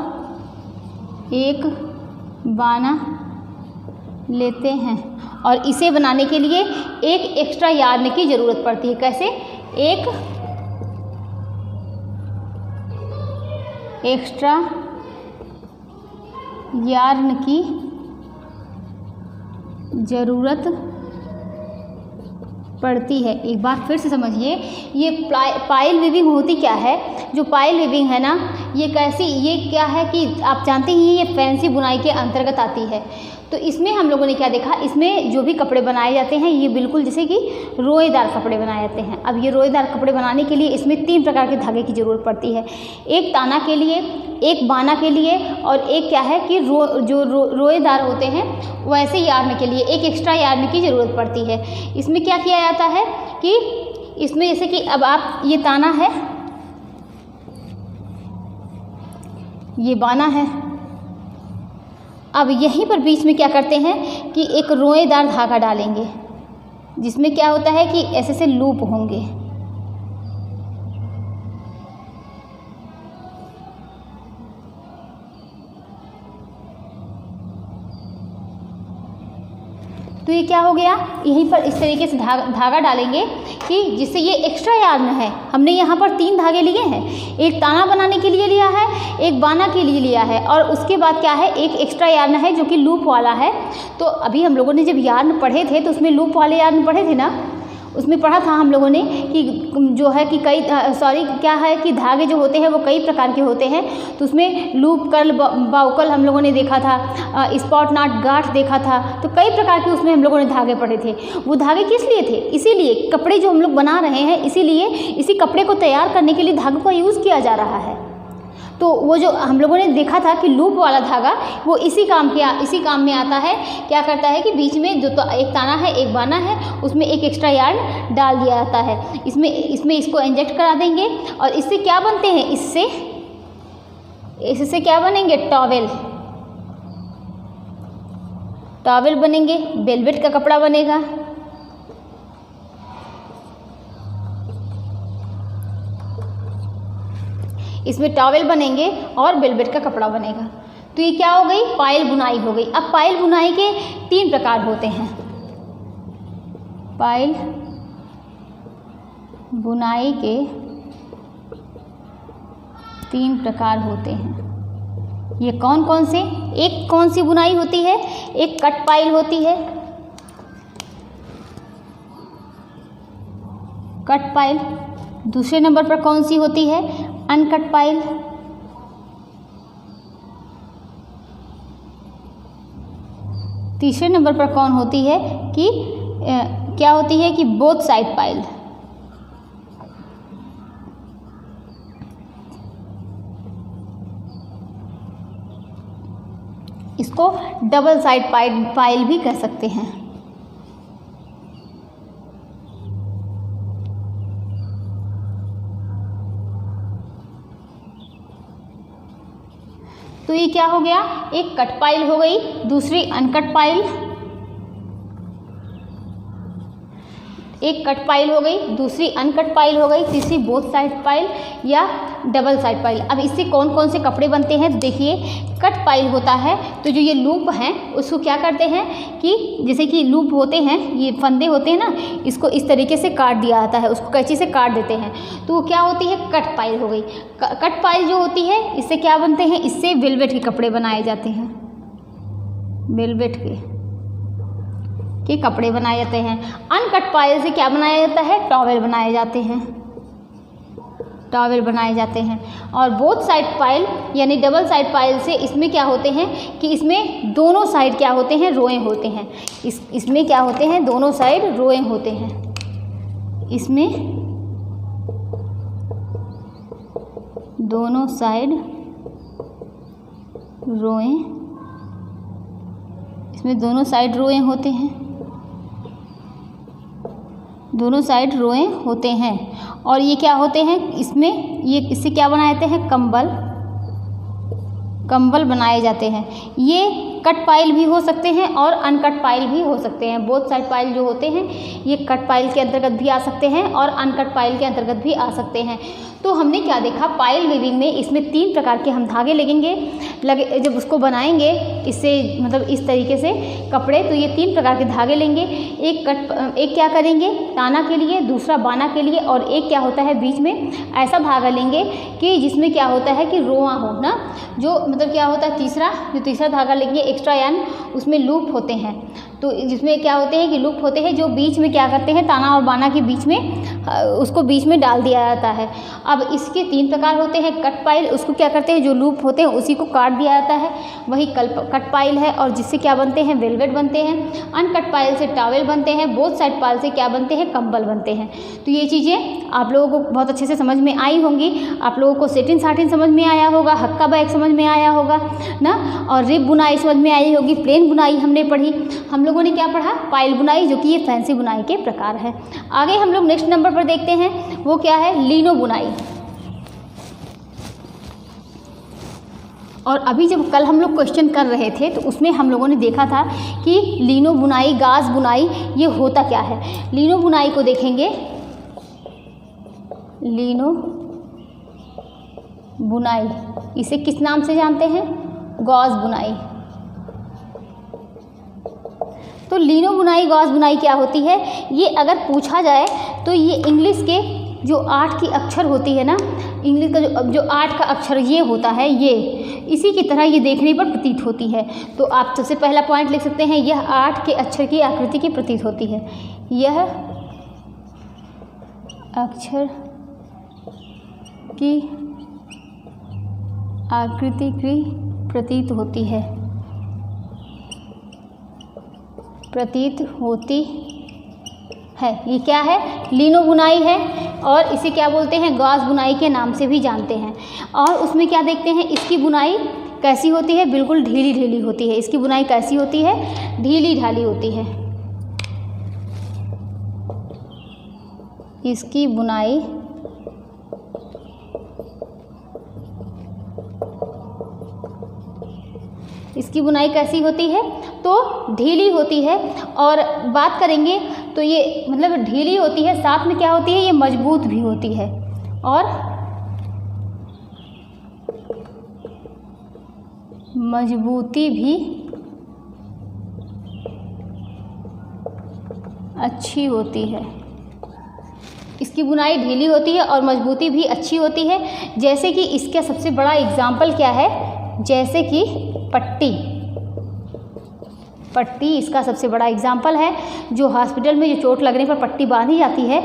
एक बाना लेते हैं। और इसे बनाने के लिए एक एक्स्ट्रा यार्न की ज़रूरत पड़ती है। कैसे, एक एक्स्ट्रा यार्न की ज़रूरत पड़ती है। एक बार फिर से समझिए, ये पाइल वीविंग होती क्या है। जो पाइल वीविंग है ना, ये कैसी, ये क्या है कि आप जानते ही ये फैंसी बुनाई के अंतर्गत आती है। तो इसमें हम लोगों ने क्या देखा, इसमें जो भी कपड़े बनाए जाते हैं ये बिल्कुल जैसे कि रोएदार कपड़े बनाए जाते हैं। अब ये रोएदार कपड़े बनाने के लिए इसमें 3 प्रकार के धागे की ज़रूरत पड़ती है। एक ताना के लिए, एक बाना के लिए, और एक क्या है कि रोएदार होते हैं वैसे यार्न के लिए एक एक्स्ट्रा यार्न की ज़रूरत पड़ती है। इसमें क्या किया जाता है कि इसमें जैसे कि अब आप, ये ताना है, ये बाना है। अब यहीं पर बीच में क्या करते हैं कि एक रोएदार धागा डालेंगे, जिसमें क्या होता है कि ऐसे से लूप होंगे। तो ये क्या हो गया, यहीं पर इस तरीके से धागा डालेंगे कि जिससे ये एक्स्ट्रा यार्न है। हमने यहाँ पर 3 धागे लिए हैं, एक ताना बनाने के लिए लिया है, एक बाना के लिए लिया है, और उसके बाद क्या है, एक एक्स्ट्रा यार्न है जो कि लूप वाला है। तो अभी हम लोगों ने जब यार्न पढ़े थे तो उसमें लूप वाले यार्न पढ़े थे ना, उसमें पढ़ा था हम लोगों ने कि जो है कि क्या है कि धागे जो होते हैं वो कई प्रकार के होते हैं। तो उसमें लूप, कर्ल, बाउकल हम लोगों ने देखा था, स्पॉट नॉट, गांठ देखा था। तो कई प्रकार के उसमें हम लोगों ने धागे पढ़े थे। वो धागे किस लिए थे, इसीलिए कपड़े जो हम लोग बना रहे हैं, इसीलिए इसी कपड़े को तैयार करने के लिए धागों का यूज़ किया जा रहा है। तो वो जो हम लोगों ने देखा था कि लूप वाला धागा वो इसी काम में आता है। क्या करता है कि बीच में जो तो एक ताना है एक बाना है, उसमें एक एक्स्ट्रा यार्न डाल दिया जाता है। इसमें इसको इंजेक्ट करा देंगे और इससे क्या बनते हैं, इससे क्या बनेंगे, टॉवेल बनेंगे, वेलवेट का कपड़ा बनेगा। इसमें टॉवेल बनेंगे और वेलवेट का कपड़ा बनेगा। तो ये क्या हो गई, पायल बुनाई हो गई। अब पायल बुनाई के 3 प्रकार होते हैं। पायल बुनाई के 3 प्रकार होते हैं। ये कौन कौन से, एक कौन सी बुनाई होती है, एक कट पायल होती है, कट पायल। दूसरे नंबर पर कौन सी होती है, अनकट पायल। तीसरे नंबर पर कौन होती है कि क्या होती है कि बोथ साइड पायल। इसको डबल साइड पायल भी कह सकते हैं। तो ये क्या हो गया, एक कट पायल हो गई, दूसरी अनकट पायल, एक कट पायल हो गई, दूसरी अनकट पायल हो गई, तीसरी बोथ साइड पायल या डबल साइड पायल। अब इससे कौन कौन से कपड़े बनते हैं, देखिए कट पायल होता है तो जो ये लूप हैं उसको क्या करते हैं कि जैसे कि लूप होते हैं, ये फंदे होते हैं ना, इसको इस तरीके से काट दिया जाता है, उसको कैंची से काट देते हैं तो वो क्या होती है, कट पायल हो गई। कट पायल जो होती है इससे क्या बनते हैं, इससे वेलवेट के कपड़े बनाए जाते हैं, वेलवेट के कपड़े बनाए जाते हैं। अनकट पायल से क्या बनाया जाता है, टॉवेल बनाए जाते हैं, टॉवेल बनाए जाते हैं। और बोथ साइड पायल यानी डबल साइड पायल से इसमें क्या होते हैं कि इसमें दोनों साइड क्या होते हैं, रोएं होते हैं। इसमें क्या होते हैं, दोनों साइड रोएं होते हैं। इसमें दोनों साइड रोएं, इसमें दोनों साइड रोएं होते हैं, दोनों साइड रोएं होते हैं। और ये क्या होते हैं, इसमें ये इससे क्या बनाए जाते हैं, कंबल बनाए जाते हैं। ये कट पायल भी हो सकते हैं और अनकट पायल भी हो सकते हैं। बोथ साइड पायल जो होते हैं ये कट पायल के अंतर्गत भी आ सकते हैं और अनकट पायल के अंतर्गत भी आ सकते हैं। तो हमने क्या देखा, पायल वीविंग में इसमें 3 प्रकार के हम धागे लगे जब उसको बनाएंगे इससे मतलब इस तरीके से कपड़े, तो ये 3 प्रकार के धागे लेंगे। एक क्या करेंगे ताना के लिए, दूसरा बाना के लिए, और एक क्या होता है बीच में ऐसा धागा लेंगे कि जिसमें क्या होता है कि रोआ हो ना, जो मतलब क्या होता है तीसरा धागा लेंगे एक्स्ट्रा यान, उसमें लूप होते हैं। तो जिसमें क्या होते हैं कि लूप होते हैं जो बीच में क्या करते हैं, ताना और बाना के बीच में उसको बीच में डाल दिया जाता है। अब इसके 3 प्रकार होते हैं। कट पायल उसको क्या करते हैं, जो लूप होते हैं उसी को काट दिया जाता है, वही कट पायल है, और जिससे क्या बनते हैं, वेलवेट बनते हैं। अनकट पायल से टॉवेल बनते हैं, बोथ साइड पायल से क्या बनते हैं, कंबल बनते हैं। तो ये चीज़ें आप लोगों को बहुत अच्छे से समझ में आई होंगी। आप लोगों को सेटिन साटिन समझ में आया होगा, हक्का बैग समझ में आया होगा ना, और रिब बुनाई समझ में आई होगी, प्लेन बुनाई हमने पढ़ी। हम लोगों ने क्या पढ़ा, पायल बुनाई, जो कि ये फैंसी बुनाई के प्रकार है। आगे हम लोग नेक्स्ट नंबर पर देखते हैं, वो क्या है, लीनो बुनाई। और अभी जब कल हम लोग क्वेश्चन कर रहे थे तो उसमें हम लोगों ने देखा था कि लीनो बुनाई, गाज बुनाई, ये होता क्या है। लीनो बुनाई को देखेंगे, लीनो बुनाई इसे किस नाम से जानते हैं, गॉज बुनाई। तो लीनो बुनाई, गॉज बुनाई क्या होती है, ये अगर पूछा जाए तो ये इंग्लिश के जो 8 की अक्षर होती है ना, इंग्लिश का जो 8 का अक्षर ये होता है, ये इसी की तरह ये देखने पर प्रतीत होती है। तो आप सबसे पहला पॉइंट लिख सकते हैं, यह 8 के अक्षर की आकृति की प्रतीत होती है। यह अक्षर की आकृति की प्रतीत होती है, प्रतीत होती है। ये क्या है? लिनो बुनाई है और इसे क्या बोलते हैं? गॉज बुनाई के नाम से भी जानते हैं। और उसमें क्या देखते हैं? इसकी बुनाई कैसी होती है? बिल्कुल ढीली ढीली होती है। इसकी बुनाई कैसी होती है? ढीली ढाली होती है। इसकी बुनाई कैसी होती है? तो ढीली होती है। और बात करेंगे तो ये मतलब ढीली होती है, साथ में क्या होती है? ये मजबूत भी होती है और मजबूती भी अच्छी होती है। इसकी बुनाई ढीली होती है और मजबूती भी अच्छी होती है। जैसे कि इसका सबसे बड़ा एग्जाम्पल क्या है? जैसे कि पट्टी इसका सबसे बड़ा एग्जाम्पल है। जो हॉस्पिटल में जो चोट लगने पर पट्टी बांधी जाती है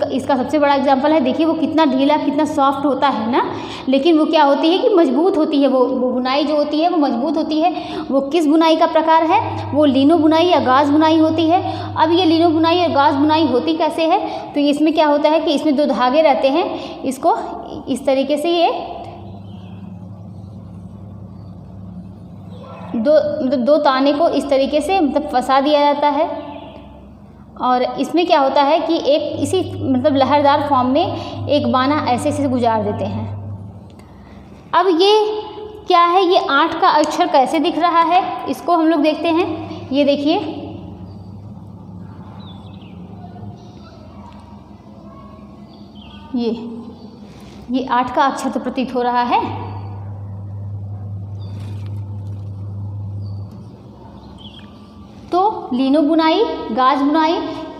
इसका सबसे बड़ा एग्जाम्पल है। देखिए वो कितना ढीला, कितना सॉफ्ट होता है ना, लेकिन वो क्या होती है कि मजबूत होती है। वो बुनाई जो होती है वो मजबूत होती है। वो किस बुनाई का प्रकार है? वो लिनो बुनाई या गाज बुनाई होती है। अब ये लिनो बुनाई या गाज बुनाई होती कैसे है? तो इसमें क्या होता है कि इसमें 2 धागे रहते हैं। इसको इस तरीके से ये दो ताने को इस तरीके से मतलब फंसा दिया जाता है। और इसमें क्या होता है कि एक इसी मतलब लहरदार फॉर्म में एक बाना ऐसे से गुजार देते हैं। अब ये क्या है? ये 8 का अक्षर कैसे दिख रहा है? इसको हम लोग देखते हैं। ये देखिए, ये 8 का अक्षर तो प्रतीत हो रहा है। तो लिनो बुनाई, गाज बुनाई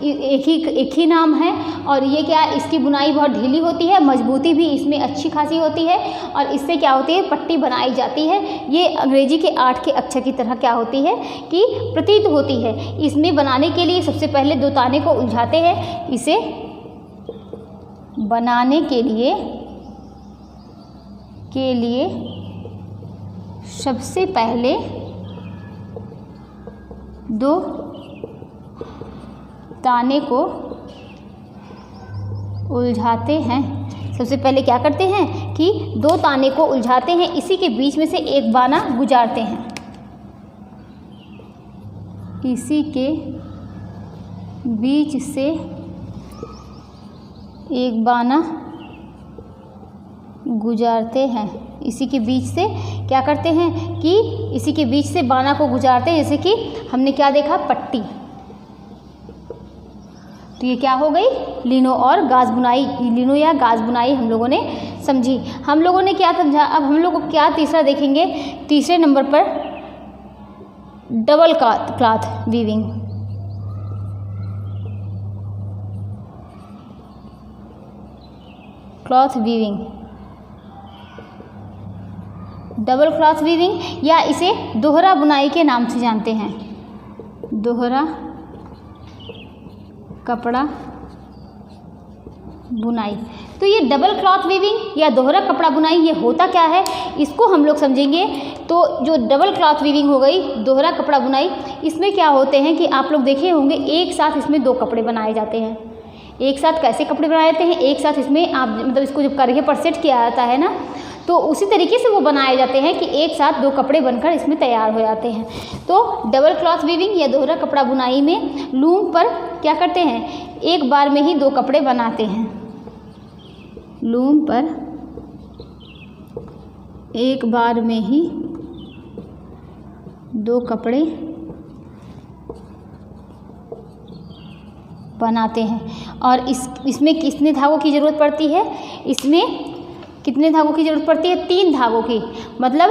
एक ही नाम है। और ये क्या? इसकी बुनाई बहुत ढीली होती है, मजबूती भी इसमें अच्छी खासी होती है और इससे क्या होती है? पट्टी बनाई जाती है। ये अंग्रेजी के 8 के अक्षर की तरह क्या होती है कि प्रतीत होती है। इसमें बनाने के लिए सबसे पहले 2 ताने को उलझाते हैं। इसे बनाने के लिए सबसे पहले 2 ताने को उलझाते हैं। सबसे पहले क्या करते हैं कि 2 ताने को उलझाते हैं, इसी के बीच में से एक बाना गुजारते हैं। इसी के बीच से एक बाना गुजारते हैं। इसी के बीच से क्या करते हैं कि इसी के बीच से बाना को गुजारते हैं। जैसे कि हमने क्या देखा? पट्टी। तो ये क्या हो गई? लिनो और गाज बुनाई, लिनो या गाज बुनाई हम लोगों ने समझी। हम लोगों ने क्या समझा? अब हम लोग क्या तीसरा देखेंगे? तीसरे नंबर पर double cloth weaving. Cloth weaving, double cloth weaving या इसे दोहरा बुनाई के नाम से जानते हैं। दोहरा कपड़ा बुनाई। तो ये डबल क्लॉथ वीविंग या दोहरा कपड़ा बुनाई ये होता क्या है? इसको हम लोग समझेंगे। तो जो डबल क्लॉथ वीविंग हो गई, दोहरा कपड़ा बुनाई, इसमें क्या होते हैं कि आप लोग देखे होंगे एक साथ इसमें 2 कपड़े बनाए जाते हैं। एक साथ कैसे कपड़े बनाए जाते हैं? एक साथ इसमें आप मतलब इसको जब करघे पर सेट किया जाता है ना, तो उसी तरीके से वो बनाए जाते हैं कि एक साथ 2 कपड़े बनकर इसमें तैयार हो जाते हैं। तो डबल क्लॉथ वीविंग या दोहरा कपड़ा बुनाई में लूम पर क्या करते हैं? एक बार में ही 2 कपड़े बनाते हैं। लूम पर एक बार में ही 2 कपड़े बनाते हैं। और इसमें कितने धागों की ज़रूरत पड़ती है? इसमें कितने धागों की ज़रूरत पड़ती है? 3 धागों की। मतलब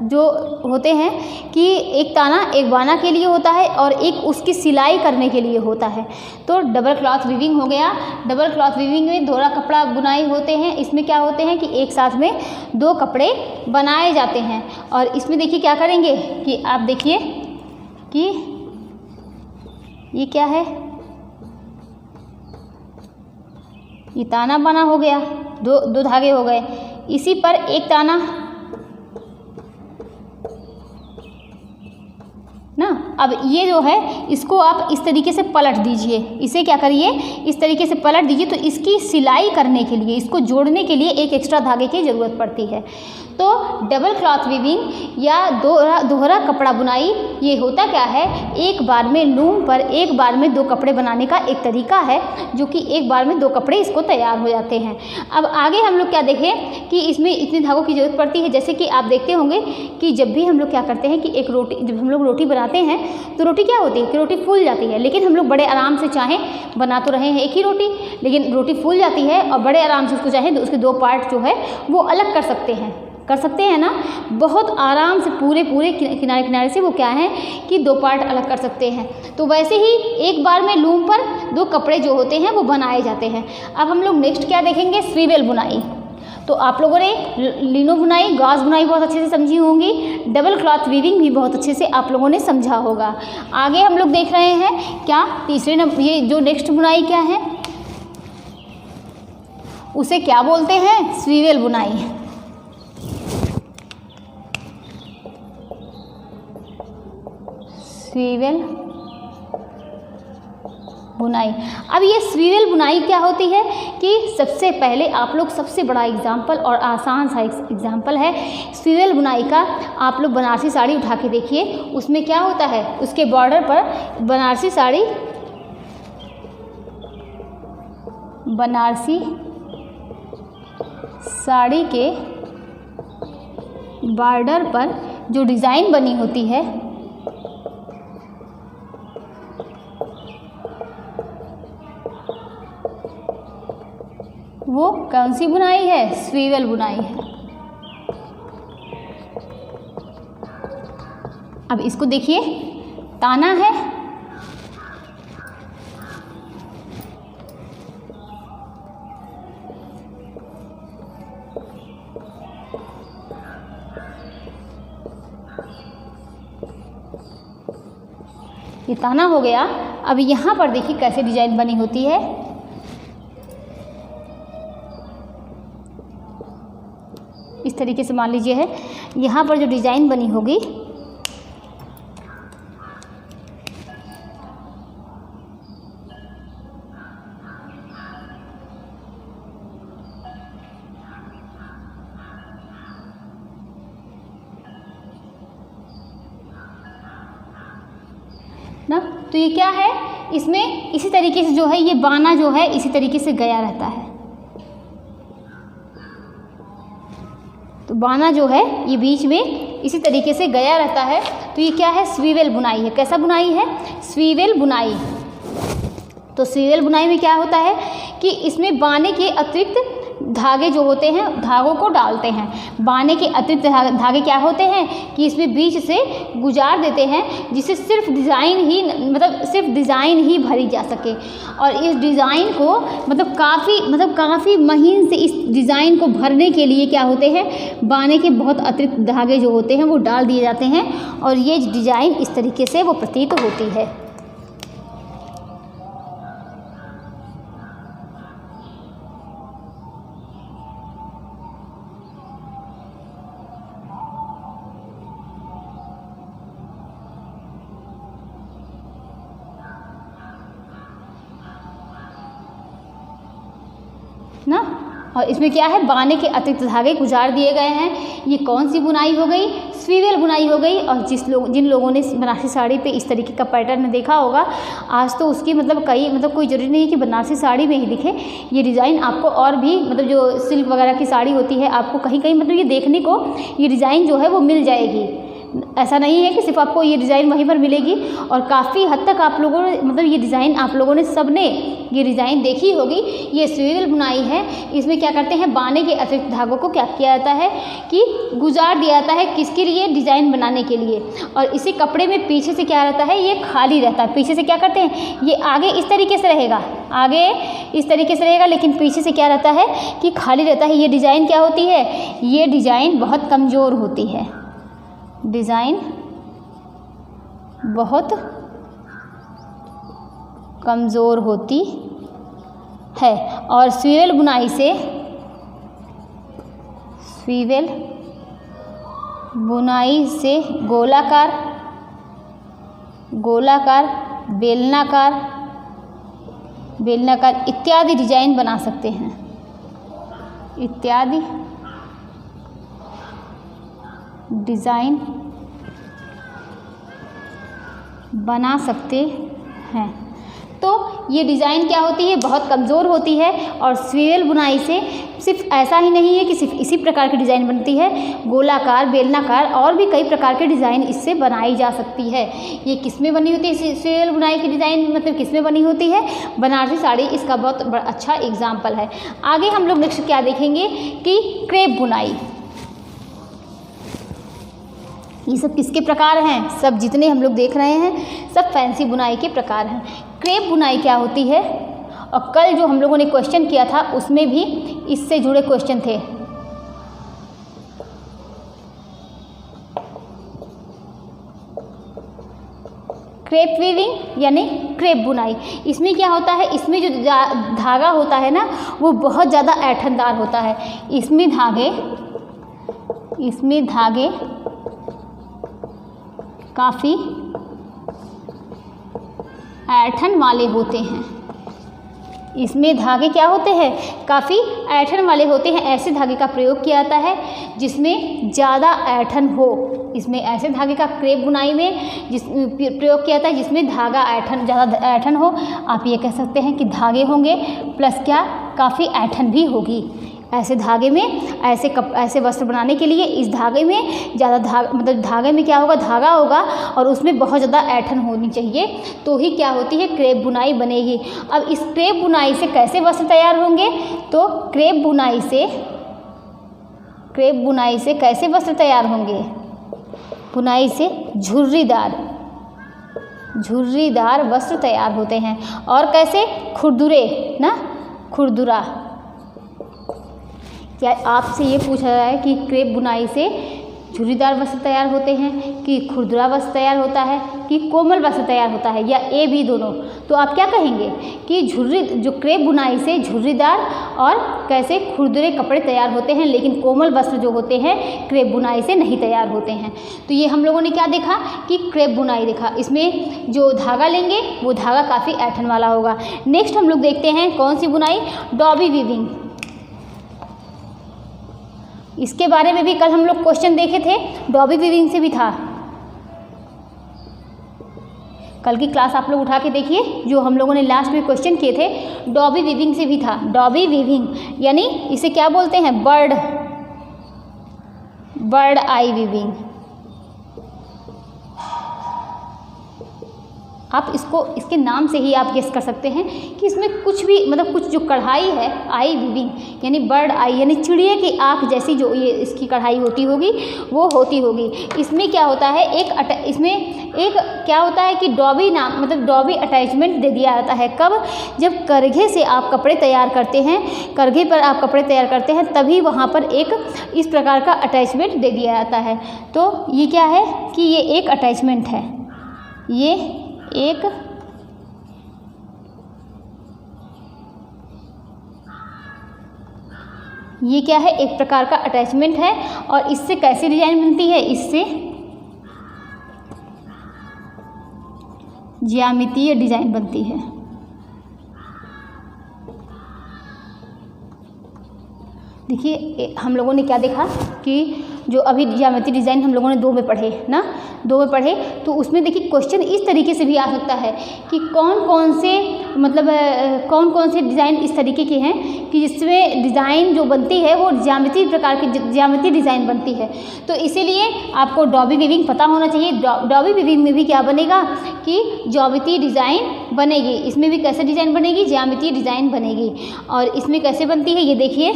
जो होते हैं कि एक ताना एक बाना के लिए होता है और एक उसकी सिलाई करने के लिए होता है। तो डबल क्लॉथ वीविंग हो गया। डबल क्लॉथ वीविंग में दोहरा कपड़ा बुनाई होते हैं। इसमें क्या होते हैं कि एक साथ में 2 कपड़े बनाए जाते हैं। और इसमें देखिए क्या करेंगे कि आप देखिए कि ये क्या है? ये ताना बाना हो गया, 2 धागे हो गए। इसी पर एक ताना ना अब ये जो है इसको आप इस तरीके से पलट दीजिए, इसे क्या करिए इस तरीके से पलट दीजिए। तो इसकी सिलाई करने के लिए, इसको जोड़ने के लिए एक एक्स्ट्रा धागे की ज़रूरत पड़ती है। तो डबल क्लॉथ वीविंग या दोहरा कपड़ा बुनाई ये होता क्या है, एक बार में लूम पर एक बार में 2 कपड़े बनाने का एक तरीका है, जो कि एक बार में 2 कपड़े इसको तैयार हो जाते हैं। अब आगे हम लोग क्या देखें कि इसमें इतने धागों की ज़रूरत पड़ती है। जैसे कि आप देखते होंगे कि जब भी हम लोग क्या करते हैं कि एक रोटी, जब हम लोग रोटी बनाते हैं तो रोटी क्या होती है कि रोटी फूल जाती है, लेकिन हम लोग बड़े आराम से चाहें बना तो रहे हैं एक ही रोटी, लेकिन रोटी फूल जाती है और बड़े आराम से उसको चाहें तो उसके 2 पार्ट जो है वो अलग कर सकते हैं ना, बहुत आराम से पूरे किनारे किनारे से वो क्या है कि 2 पार्ट अलग कर सकते हैं। तो वैसे ही एक बार में लूम पर 2 कपड़े जो होते हैं वो बनाए जाते हैं। अब हम लोग नेक्स्ट क्या देखेंगे, स्वीवेल बुनाई। तो आप लोगों ने लिनो बुनाई, गॉज बुनाई बहुत अच्छे से समझी होंगी, डबल क्लॉथ वीविंग भी बहुत अच्छे से आप लोगों ने समझा होगा। आगे हम लोग देख रहे हैं क्या तीसरे नंबर, ये जो नेक्स्ट बुनाई क्या है उसे क्या बोलते हैं, स्वीवेल बुनाई। स्वीवेल बुनाई। अब ये स्वीवेल बुनाई क्या होती है कि सबसे पहले आप लोग, सबसे बड़ा एग्जाम्पल और आसान सा एग्जाम्पल है स्वीवेल बुनाई का। आप लोग बनारसी साड़ी उठा के देखिए, उसमें क्या होता है, उसके बॉर्डर पर बनारसी साड़ी के बॉर्डर पर जो डिज़ाइन बनी होती है वो कौन सी बुनाई है, स्वीवेल बुनाई है। अब इसको देखिए, ताना है, ये ताना हो गया। अब यहाँ पर देखिए कैसे डिजाइन बनी होती है, इस तरीके से मान लीजिए है, यहाँ पर जो डिज़ाइन बनी होगी ना, तो ये क्या है, इसमें इसी तरीके से जो है ये बाना जो है इसी तरीके से गया रहता है। तो बाना जो है ये बीच में इसी तरीके से गया रहता है। तो ये क्या है, स्वीवेल बुनाई है। कैसा बुनाई है, स्वीवेल बुनाई। तो स्वीवेल बुनाई में क्या होता है कि इसमें बाने के अतिरिक्त धागे जो होते हैं, धागों को डालते हैं। बाने के अतिरिक्त धागे क्या होते हैं कि इसमें बीच से गुजार देते हैं, जिससे सिर्फ डिज़ाइन ही भरी जा सके। और इस डिज़ाइन को काफ़ी महीन से इस डिज़ाइन को भरने के लिए क्या होते हैं, बाने के बहुत अतिरिक्त धागे जो होते हैं वो डाल दिए जाते हैं, और ये डिज़ाइन इस तरीके से वो प्रतीत होती है। ना, और इसमें क्या है, बाने के अतिरिक्त धागे गुजार दिए गए हैं। ये कौन सी बुनाई हो गई, स्वीवेल बुनाई हो गई। और जिन लोगों ने बनारसी साड़ी पे इस तरीके का पैटर्न देखा होगा, आज तो उसकी कोई ज़रूरी नहीं है कि बनारसी साड़ी में ही दिखे, ये डिज़ाइन आपको और भी जो सिल्क वगैरह की साड़ी होती है, आपको कहीं कहीं ये देखने को ये डिज़ाइन जो है वो मिल जाएगी। ऐसा नहीं है कि सिर्फ आपको ये डिज़ाइन वहीं पर मिलेगी, और काफ़ी हद तक आप लोगों ने ये डिज़ाइन आप लोगों ने सबने ये डिज़ाइन देखी होगी। ये स्वीवेल बुनाई है। इसमें क्या करते हैं, बाने के अतिरिक्त धागों को क्या किया जाता है कि गुजार दिया जाता है, किसके लिए, डिज़ाइन बनाने के लिए। और इसी कपड़े में पीछे से क्या रहता है, ये खाली रहता है। पीछे से क्या करते हैं, ये आगे इस तरीके से रहेगा, आगे इस तरीके से रहेगा, लेकिन पीछे से क्या रहता है कि खाली रहता है। ये डिज़ाइन क्या होती है, ये डिज़ाइन बहुत कमज़ोर होती है, डिज़ाइन बहुत कमज़ोर होती है। और स्वीवेल बुनाई से गोलाकार गोलाकार, बेलनाकार, बेलनाकार इत्यादि डिजाइन बना सकते हैं, इत्यादि डिजाइन बना सकते हैं। तो ये डिज़ाइन क्या होती है, बहुत कमज़ोर होती है और स्वीवेल बुनाई से सिर्फ ऐसा ही नहीं है कि सिर्फ इसी प्रकार की डिज़ाइन बनती है, गोलाकार, बेलनाकार और भी कई प्रकार के डिज़ाइन इससे बनाई जा सकती है। ये किस में बनी होती है स्वीवेल बुनाई की डिज़ाइन, मतलब किस में बनी होती है, बनारसी साड़ी इसका बहुत अच्छा एग्जाम्पल है। आगे हम लोग नेक्स्ट क्या देखेंगे कि क्रेप बुनाई। ये सब किसके प्रकार हैं, सब जितने हम लोग देख रहे हैं सब फैंसी बुनाई के प्रकार हैं। क्रेप बुनाई क्या होती है, और कल जो हम लोगों ने क्वेश्चन किया था उसमें भी इससे जुड़े क्वेश्चन थे। क्रेप वीविंग यानी क्रेप बुनाई, इसमें क्या होता है, इसमें जो धागा होता है ना वो बहुत ज़्यादा ऐंठनदार होता है। इसमें धागे काफ़ी ऐंठन वाले होते हैं। इसमें धागे क्या होते हैं, काफ़ी ऐंठन वाले होते हैं। ऐसे धागे का प्रयोग किया जाता है जिसमें ज़्यादा ऐंठन हो। इसमें ऐसे धागे का क्रेप बुनाई में प्रयोग किया जाता है जिसमें धागा ज़्यादा ऐंठन हो। आप ये कह सकते हैं कि धागे होंगे प्लस क्या, काफ़ी ऐंठन भी होगी। ऐसे धागे में ऐसे वस्त्र बनाने के लिए इस धागे में ज़्यादा मतलब धागे में क्या होगा, धागा होगा और उसमें बहुत ज़्यादा ऐंठन होनी चाहिए, तो ही क्या होती है, क्रेप बुनाई बनेगी। अब इस क्रेप बुनाई से कैसे वस्त्र तैयार होंगे, तो क्रेप बुनाई से कैसे वस्त्र तैयार होंगे, बुनाई से झुर्रीदार वस्त्र तैयार होते हैं। और कैसे, खुरदुरा। क्या आपसे ये पूछा रहा है कि क्रेप बुनाई से झुर्रीदार वस्त्र तैयार होते हैं, कि खुरदुरा वस्त्र तैयार होता है, कि कोमल वस्त्र तैयार होता है, या ए बी दोनों, तो आप क्या कहेंगे कि जो क्रेप बुनाई से झुर्रीदार और कैसे खुरदुरे कपड़े तैयार होते हैं, लेकिन कोमल वस्त्र जो होते हैं क्रेप बुनाई से नहीं तैयार होते हैं। तो ये हम लोगों ने क्या देखा कि क्रेप बुनाई देखा, इसमें जो धागा लेंगे वो धागा काफ़ी ऐंठन वाला होगा। नेक्स्ट हम लोग देखते हैं कौन सी बुनाई, डॉबी वीविंग। इसके बारे में भी कल हम लोग क्वेश्चन देखे थे, डॉबी वीविंग से भी था। कल की क्लास आप लोग उठा के देखिए, जो हम लोगों ने लास्ट में क्वेश्चन किए थे डॉबी वीविंग से भी था। डॉबी वीविंग यानी इसे क्या बोलते हैं, बर्ड आई वीविंग। आप इसके नाम से ही आप गेस कर सकते हैं कि इसमें कुछ भी मतलब कुछ जो कढ़ाई है, आई वीविंग यानी बर्ड आई यानी चिड़िया की आँख जैसी जो ये इसकी कढ़ाई होती होगी वो होती होगी। इसमें क्या होता है, इसमें एक क्या होता है कि डॉबी नाम मतलब डॉबी अटैचमेंट दे दिया जाता है। कब, जब करघे से आप कपड़े तैयार करते हैं, करघे पर आप कपड़े तैयार करते हैं तभी वहाँ पर एक इस प्रकार का अटैचमेंट दे दिया जाता है। तो ये क्या है कि ये एक अटैचमेंट है, ये क्या है, एक प्रकार का अटैचमेंट है। और इससे कैसी डिजाइन बनती है, इससे ज्यामितीय डिजाइन बनती है। देखिए हम लोगों ने क्या देखा कि जो अभी ज्यामितीय डिज़ाइन हम लोगों ने 2 में पढ़े ना, 2 में पढ़े, तो उसमें देखिए क्वेश्चन इस तरीके से भी आ सकता है कि कौन कौन से डिज़ाइन इस तरीके के हैं कि जिसमें डिज़ाइन जो बनती है वो ज्यामितीय प्रकार की ज्यामितीय डिज़ाइन बनती है। तो इसीलिए आपको डॉबी वीविंग पता होना चाहिए। डॉबी वीविंग में भी क्या बनेगा कि ज्यामितीय डिज़ाइन बनेगी। इसमें भी कैसे डिज़ाइन बनेगी, ज्यामितीय डिज़ाइन बनेगी। और इसमें कैसे बनती है, ये देखिए,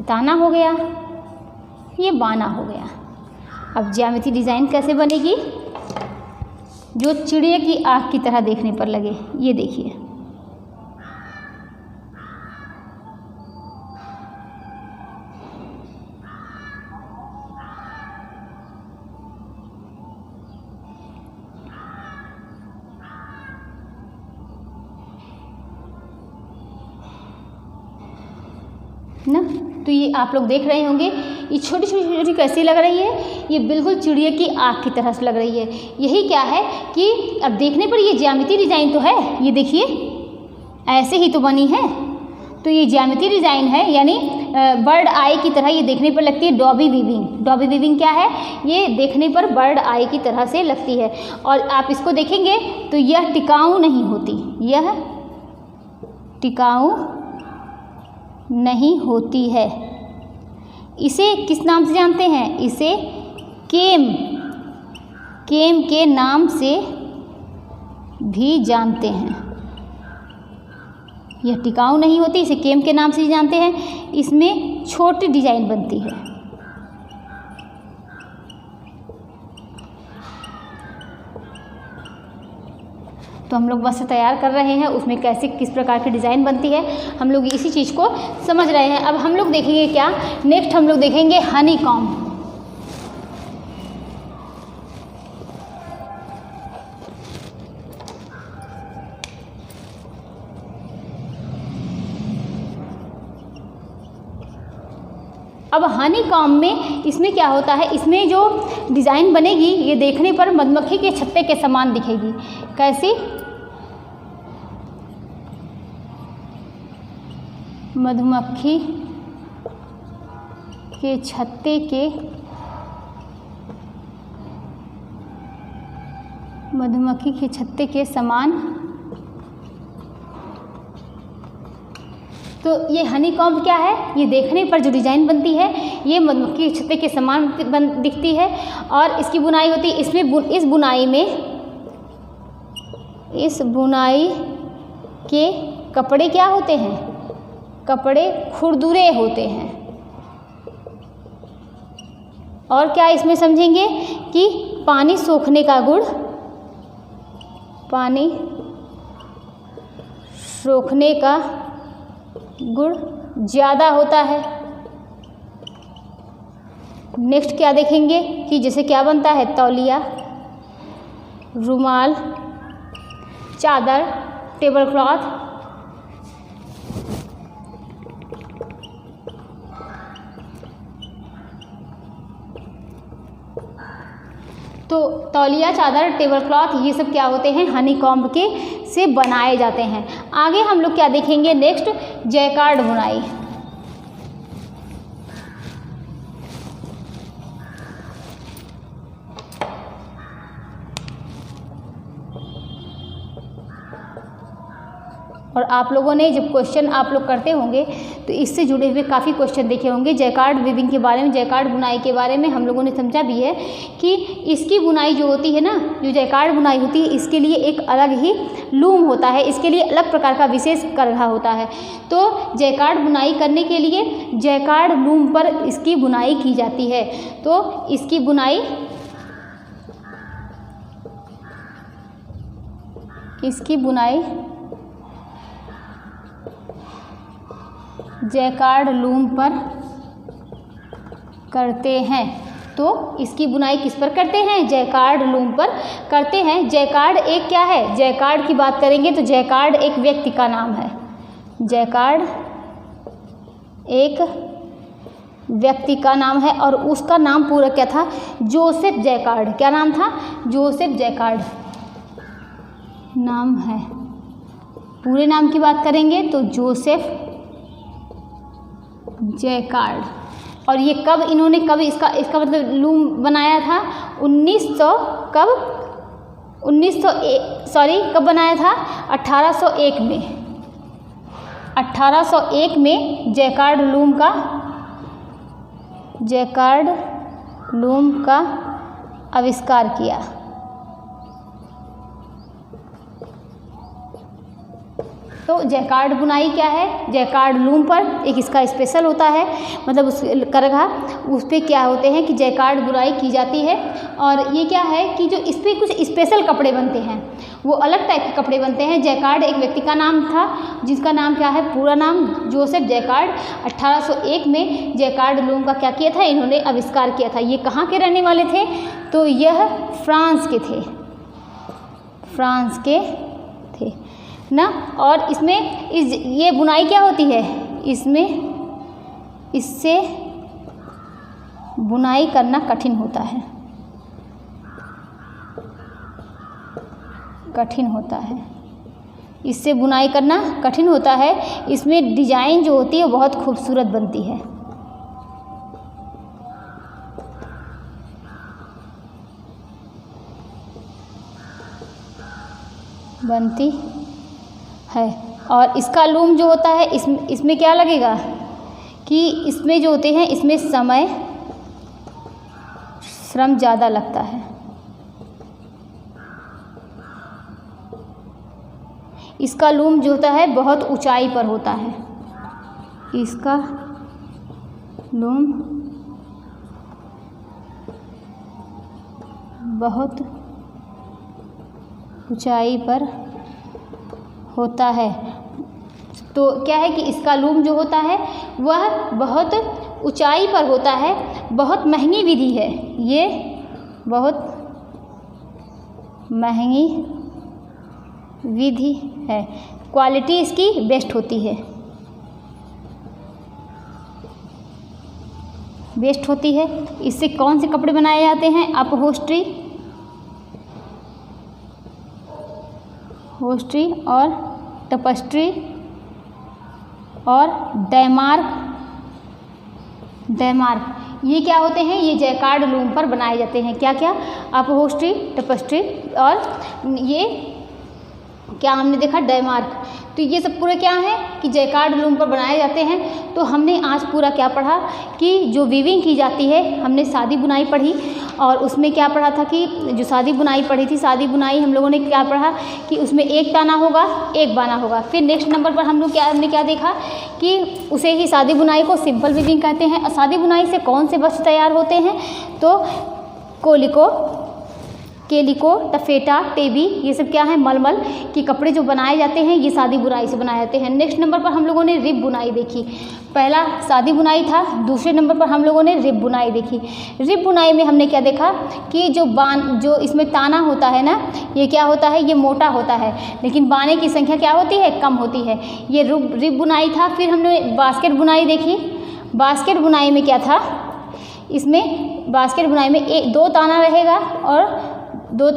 ताना हो गया, ये बाना हो गया। अब ज्यामितीय डिज़ाइन कैसे बनेगी, जो चिड़िया की आँख की तरह देखने पर लगे। ये देखिए, ना, तो ये आप लोग देख रहे होंगे ये छोटी छोटी छोटी कैसी लग रही है, ये बिल्कुल चिड़िया की आँख की तरह से लग रही है। यही क्या है कि अब देखने पर ये ज्यामिति डिज़ाइन तो है, ये देखिए ऐसे ही तो बनी है, तो ये ज्यामिति डिज़ाइन है, यानी बर्ड आई की तरह ये देखने पर लगती है। डॉबी वीविंग, डॉबी वीविंग क्या है, ये देखने पर बर्ड आई की तरह से लगती है। और आप इसको देखेंगे तो यह टिकाऊ नहीं होती, यह टिकाऊ नहीं होती है। इसे किस नाम से जानते हैं, इसे केम, केम के नाम से भी जानते हैं। यह टिकाऊ नहीं होती, इसे केम के नाम से जानते हैं। इसमें छोटी डिजाइन बनती है। तो हम लोग वस्त्र तैयार कर रहे हैं, उसमें कैसे किस प्रकार की डिज़ाइन बनती है हम लोग इसी चीज़ को समझ रहे हैं। अब हम लोग देखेंगे क्या, नेक्स्ट हम लोग देखेंगे हनी कॉम्ब। अब हनी कॉम्ब में इसमें क्या होता है, इसमें जो डिज़ाइन बनेगी ये देखने पर मधुमक्खी के छत्ते के समान दिखेगी। कैसी, मधुमक्खी के छत्ते के, मधुमक्खी के छत्ते के समान। तो ये हनी कॉम्ब क्या है, ये देखने पर जो डिज़ाइन बनती है ये मधुमक्खी के छत्ते के समान दिखती है। और इसकी बुनाई होती है, इसमें इस बुनाई के कपड़े क्या होते हैं, कपड़े खुरदुरे होते हैं। और क्या इसमें समझेंगे कि पानी सोखने का गुण, पानी सोखने का गुण ज़्यादा होता है। नेक्स्ट क्या देखेंगे कि जैसे क्या बनता है, तौलिया, रुमाल, चादर, टेबल क्लॉथ। तो तौलिया, चादर, टेबल क्लॉथ ये सब क्या होते हैं, हनी कॉम्ब के से बनाए जाते हैं। आगे हम लोग क्या देखेंगे, नेक्स्ट जैकार्ड बुनाई। और आप लोगों ने जब क्वेश्चन आप लोग करते होंगे तो इससे जुड़े हुए काफ़ी क्वेश्चन देखे होंगे। जैकार्ड वीविंग के बारे में, जैकार्ड बुनाई के बारे में हम लोगों ने समझा भी है कि इसकी बुनाई जो होती है ना, जो जैकार्ड बुनाई होती है, इसके लिए एक अलग ही लूम होता है, इसके लिए अलग प्रकार का विशेष करघा होता है। तो जैकार्ड बुनाई करने के लिए जैकार्ड लूम पर इसकी बुनाई की जाती है। तो इसकी बुनाई, इसकी बुनाई जैकार्ड लूम पर करते हैं। तो इसकी बुनाई किस पर करते हैं, जैकार्ड लूम पर करते हैं। जैकार्ड एक क्या है, जैकार्ड की बात करेंगे तो जैकार्ड एक व्यक्ति का नाम है। जैकार्ड एक व्यक्ति का नाम है और उसका नाम पूरा क्या था, जोसेफ जैकार्ड। क्या नाम था, जोसेफ जैकार्ड नाम है। पूरे नाम की बात करेंगे तो जोसेफ जैकार्ड। और ये कब इन्होंने इसका मतलब लूम बनाया था, 1801 में। 1801 में जैकार्ड लूम का आविष्कार किया। तो जैकार्ड बुनाई क्या है, जैकार्ड लूम पर एक इसका स्पेशल होता है, मतलब उस करघा, उस पर क्या होते हैं कि जैकार्ड बुनाई की जाती है। और ये क्या है कि जो इस पर कुछ स्पेशल कपड़े बनते हैं, वो अलग टाइप के कपड़े बनते हैं। जैकार्ड एक व्यक्ति का नाम था जिसका नाम क्या है, पूरा नाम जोसेफ जैकार्ड। 1801 में जैकार्ड लूम का क्या किया था, इन्होंने आविष्कार किया था। ये कहाँ के रहने वाले थे, तो यह फ्रांस के थे, फ्रांस के थे ना। और इसमें ये बुनाई क्या होती है, इसमें इससे बुनाई करना कठिन होता है, कठिन होता है। इससे बुनाई करना कठिन होता है। इसमें डिजाइन जो होती है बहुत खूबसूरत बनती है। बनती है। और इसका लूम जो होता है इसमें क्या लगेगा कि इसमें जो होते हैं इसमें समय श्रम ज़्यादा लगता है। इसका लूम जो होता है बहुत ऊंचाई पर होता है। इसका लूम बहुत ऊंचाई पर होता है। तो क्या है कि इसका लूम जो होता है वह बहुत ऊंचाई पर होता है। बहुत महंगी विधि है ये, बहुत महंगी विधि है। क्वालिटी इसकी बेस्ट होती है, बेस्ट होती है। इससे कौन से कपड़े बनाए जाते हैं? अपहोस्ट्री, होस्ट्री और टपस्ट्री और डैमार्क। डैमार्क ये क्या होते हैं? ये जैकार्ड लूम पर बनाए जाते हैं। क्या क्या? अपहोस्ट्री, टपस्ट्री और ये क्या हमने देखा? डैमार्क। तो ये सब पूरे क्या है कि जैकार्ड लूम पर बनाए जाते हैं। तो हमने आज पूरा क्या पढ़ा कि जो वीविंग की जाती है, हमने सादी बुनाई पढ़ी और उसमें क्या पढ़ा था कि जो सादी बुनाई पढ़ी थी, सादी बुनाई हम लोगों ने क्या पढ़ा कि उसमें एक ताना होगा, एक बाना होगा। फिर नेक्स्ट नंबर पर हमने क्या देखा कि उसे ही सादी बुनाई को सिंपल वीविंग कहते हैं। और सादी बुनाई से कौन से वस्त्र तैयार होते हैं? तो कोलिको, केलिको, टफेटा, टेबी, ये सब क्या है? मलमल के कपड़े जो बनाए जाते हैं ये सादी बुनाई से बनाए जाते हैं। नेक्स्ट नंबर पर हम लोगों ने रिब बुनाई देखी। पहला सादी बुनाई था, दूसरे नंबर पर हम लोगों ने रिब बुनाई देखी। रिब बुनाई में हमने क्या देखा कि जो इसमें ताना होता है ना, ये क्या होता है? ये मोटा होता है, लेकिन बाने की संख्या क्या होती है? कम होती है। ये रिब बुनाई था। फिर हमने बास्केट बुनाई देखी। बास्केट बुनाई में क्या था? इसमें बास्केट बुनाई में दो ताना रहेगा और दो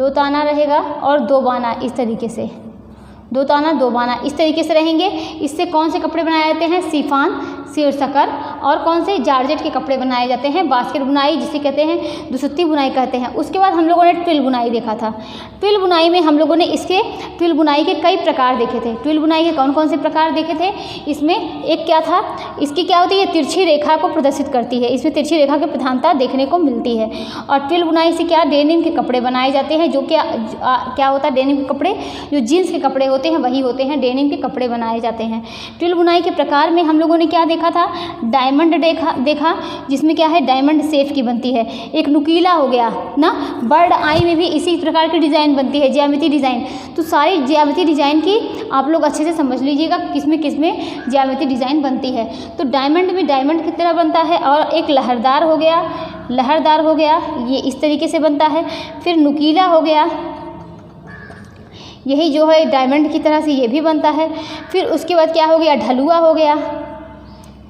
ताना रहेगा और दो बाना, इस तरीके से दो ताना दो बाना इस तरीके से रहेंगे। इससे कौन से कपड़े बनाए जाते हैं? शिफॉन, शेरशकर और कौन से? जॉर्जेट के कपड़े बनाए जाते हैं। बास्केट बुनाई जिसे कहते हैं दुसुत्ती बुनाई कहते हैं। उसके बाद हम लोगों ने ट्विल बुनाई देखा था। ट्विल बुनाई में हम लोगों ने ट्विल बुनाई के कई प्रकार देखे थे। ट्विल बुनाई के कौन कौन से प्रकार देखे थे? इसमें एक क्या था, इसकी क्या होती है? ये तिरछी रेखा को प्रदर्शित करती है। इसमें तिरछी रेखा की प्रधानता देखने को मिलती है। और ट्विल बुनाई से क्या? डेनिम के कपड़े बनाए जाते हैं। जो क्या होता है? डेनिम के कपड़े जो जीन्स के कपड़े होते हैं वही होते हैं, डेनिम के कपड़े बनाए जाते हैं। ट्विल बुनाई के प्रकार में हम लोगों ने क्या देखा था? डायमंड देखा, जिसमें क्या है? डायमंड शेप की बनती है। एक नुकीला हो गया ना। बर्ड आई में भी इसी प्रकार की डिज़ाइन बनती है, ज्यामिति डिज़ाइन। तो सारी ज्यामिति डिज़ाइन की आप लोग अच्छे से समझ लीजिएगा किसमें किसमें ज्यामिति डिज़ाइन बनती है। तो डायमंड में डायमंड की तरह बनता है। और एक लहरदार हो गया, ये इस तरीके से बनता है। फिर नुकीला हो गया, यही जो है डायमंड की तरह से ये भी बनता है। फिर उसके बाद क्या हो गया? ढलुआ हो गया।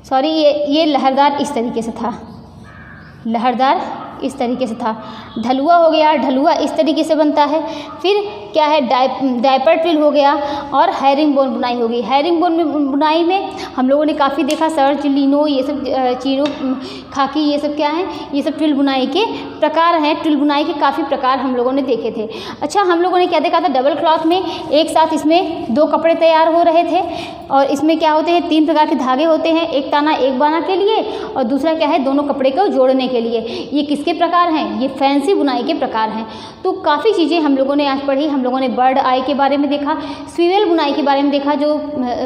सॉरी, ये लहरदार इस तरीके से था, लहरदार इस तरीके से था। ढलुआ हो गया, ढलुआ इस तरीके से बनता है। फिर क्या है? डायपर ट्विल हो गया और हैरिंग बोन बुनाई होगी। हैरिंग बोन बुनाई में हम लोगों ने काफ़ी देखा, सर्च, लिनो, ये सब चीनो, खाकी, ये सब क्या है? ये सब ट्विल बुनाई के प्रकार हैं। ट्विल बुनाई के काफ़ी प्रकार हम लोगों ने देखे थे। अच्छा, हम लोगों ने क्या देखा था? डबल क्लॉथ में एक साथ इसमें दो कपड़े तैयार हो रहे थे। और इसमें क्या होते हैं? 3 प्रकार के धागे होते हैं, एक ताना एक बाना के लिए और दूसरा क्या है? दोनों कपड़े को जोड़ने के लिए। ये किसके प्रकार हैं? ये फैंसी बुनाई के प्रकार हैं। तो काफ़ी चीज़ें हम लोगों ने आज पढ़ी। हम लोगों ने बर्ड आई के बारे में देखा, स्वीवेल बुनाई के बारे में देखा। जो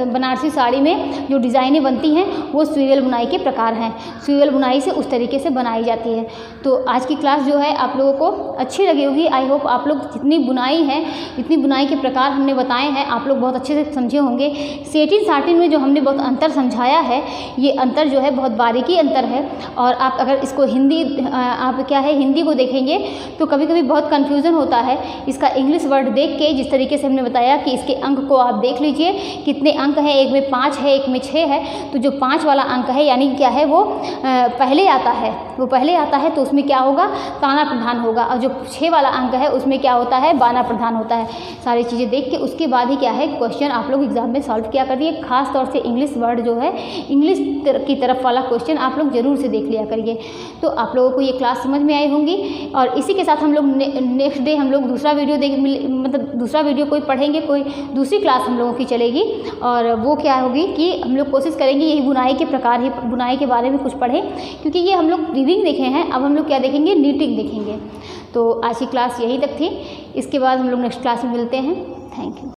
बनारसी साड़ी में जो डिज़ाइनें बनती हैं वो स्वीवेल बुनाई के प्रकार हैं। स्वीवेल बुनाई से उस तरीके से बनाई जाती है। तो आज की क्लास जो है आप लोगों को अच्छी लगी होगी। आई होप आप लोग जितनी बुनाई है, जितनी बुनाई के प्रकार हमने बताए हैं, आप लोग बहुत अच्छे से समझे होंगे। सेटिन साटिन में जो हमने बहुत अंतर समझाया है, ये अंतर जो है बहुत बारीकी अंतर है। और आप अगर इसको हिंदी को देखेंगे तो कभी कभी बहुत कन्फ्यूज़न होता है। इसका इंग्लिश वर्ड वर्ड देख के जिस तरीके से हमने बताया कि इसके अंक को आप देख लीजिए कितने अंक हैं, एक में 5 है, एक में 6 है, तो जो 5 वाला अंक है यानी क्या है वो पहले आता है, वो पहले आता है तो उसमें क्या होगा, ताना प्रधान होगा, और जो 6 वाला अंक है उसमें क्या होता है, बाना प्रधान होता है। सारी चीज़ें देख के उसके बाद ही क्या है क्वेश्चन आप लोग एग्जाम में सॉल्व किया करिए। खास तौर से इंग्लिश वर्ड जो है, इंग्लिश की तरफ वाला क्वेश्चन आप लोग जरूर से देख लिया करिए। तो आप लोगों को ये क्लास समझ में आई होंगी, और इसी के साथ हम लोग नेक्स्ट डे हम लोग दूसरा वीडियो मतलब दूसरा वीडियो कोई पढ़ेंगे, कोई दूसरी क्लास हम लोगों की चलेगी, और वो क्या होगी कि हम लोग कोशिश करेंगे यही बुनाई के प्रकार ही, बुनाई के बारे में कुछ पढ़ें, क्योंकि ये हम लोग वीविंग देखे हैं, अब हम लोग क्या देखेंगे, नीटिंग देखेंगे। तो आज की क्लास यहीं तक थी, इसके बाद हम लोग नेक्स्ट क्लास में मिलते हैं। Thank you.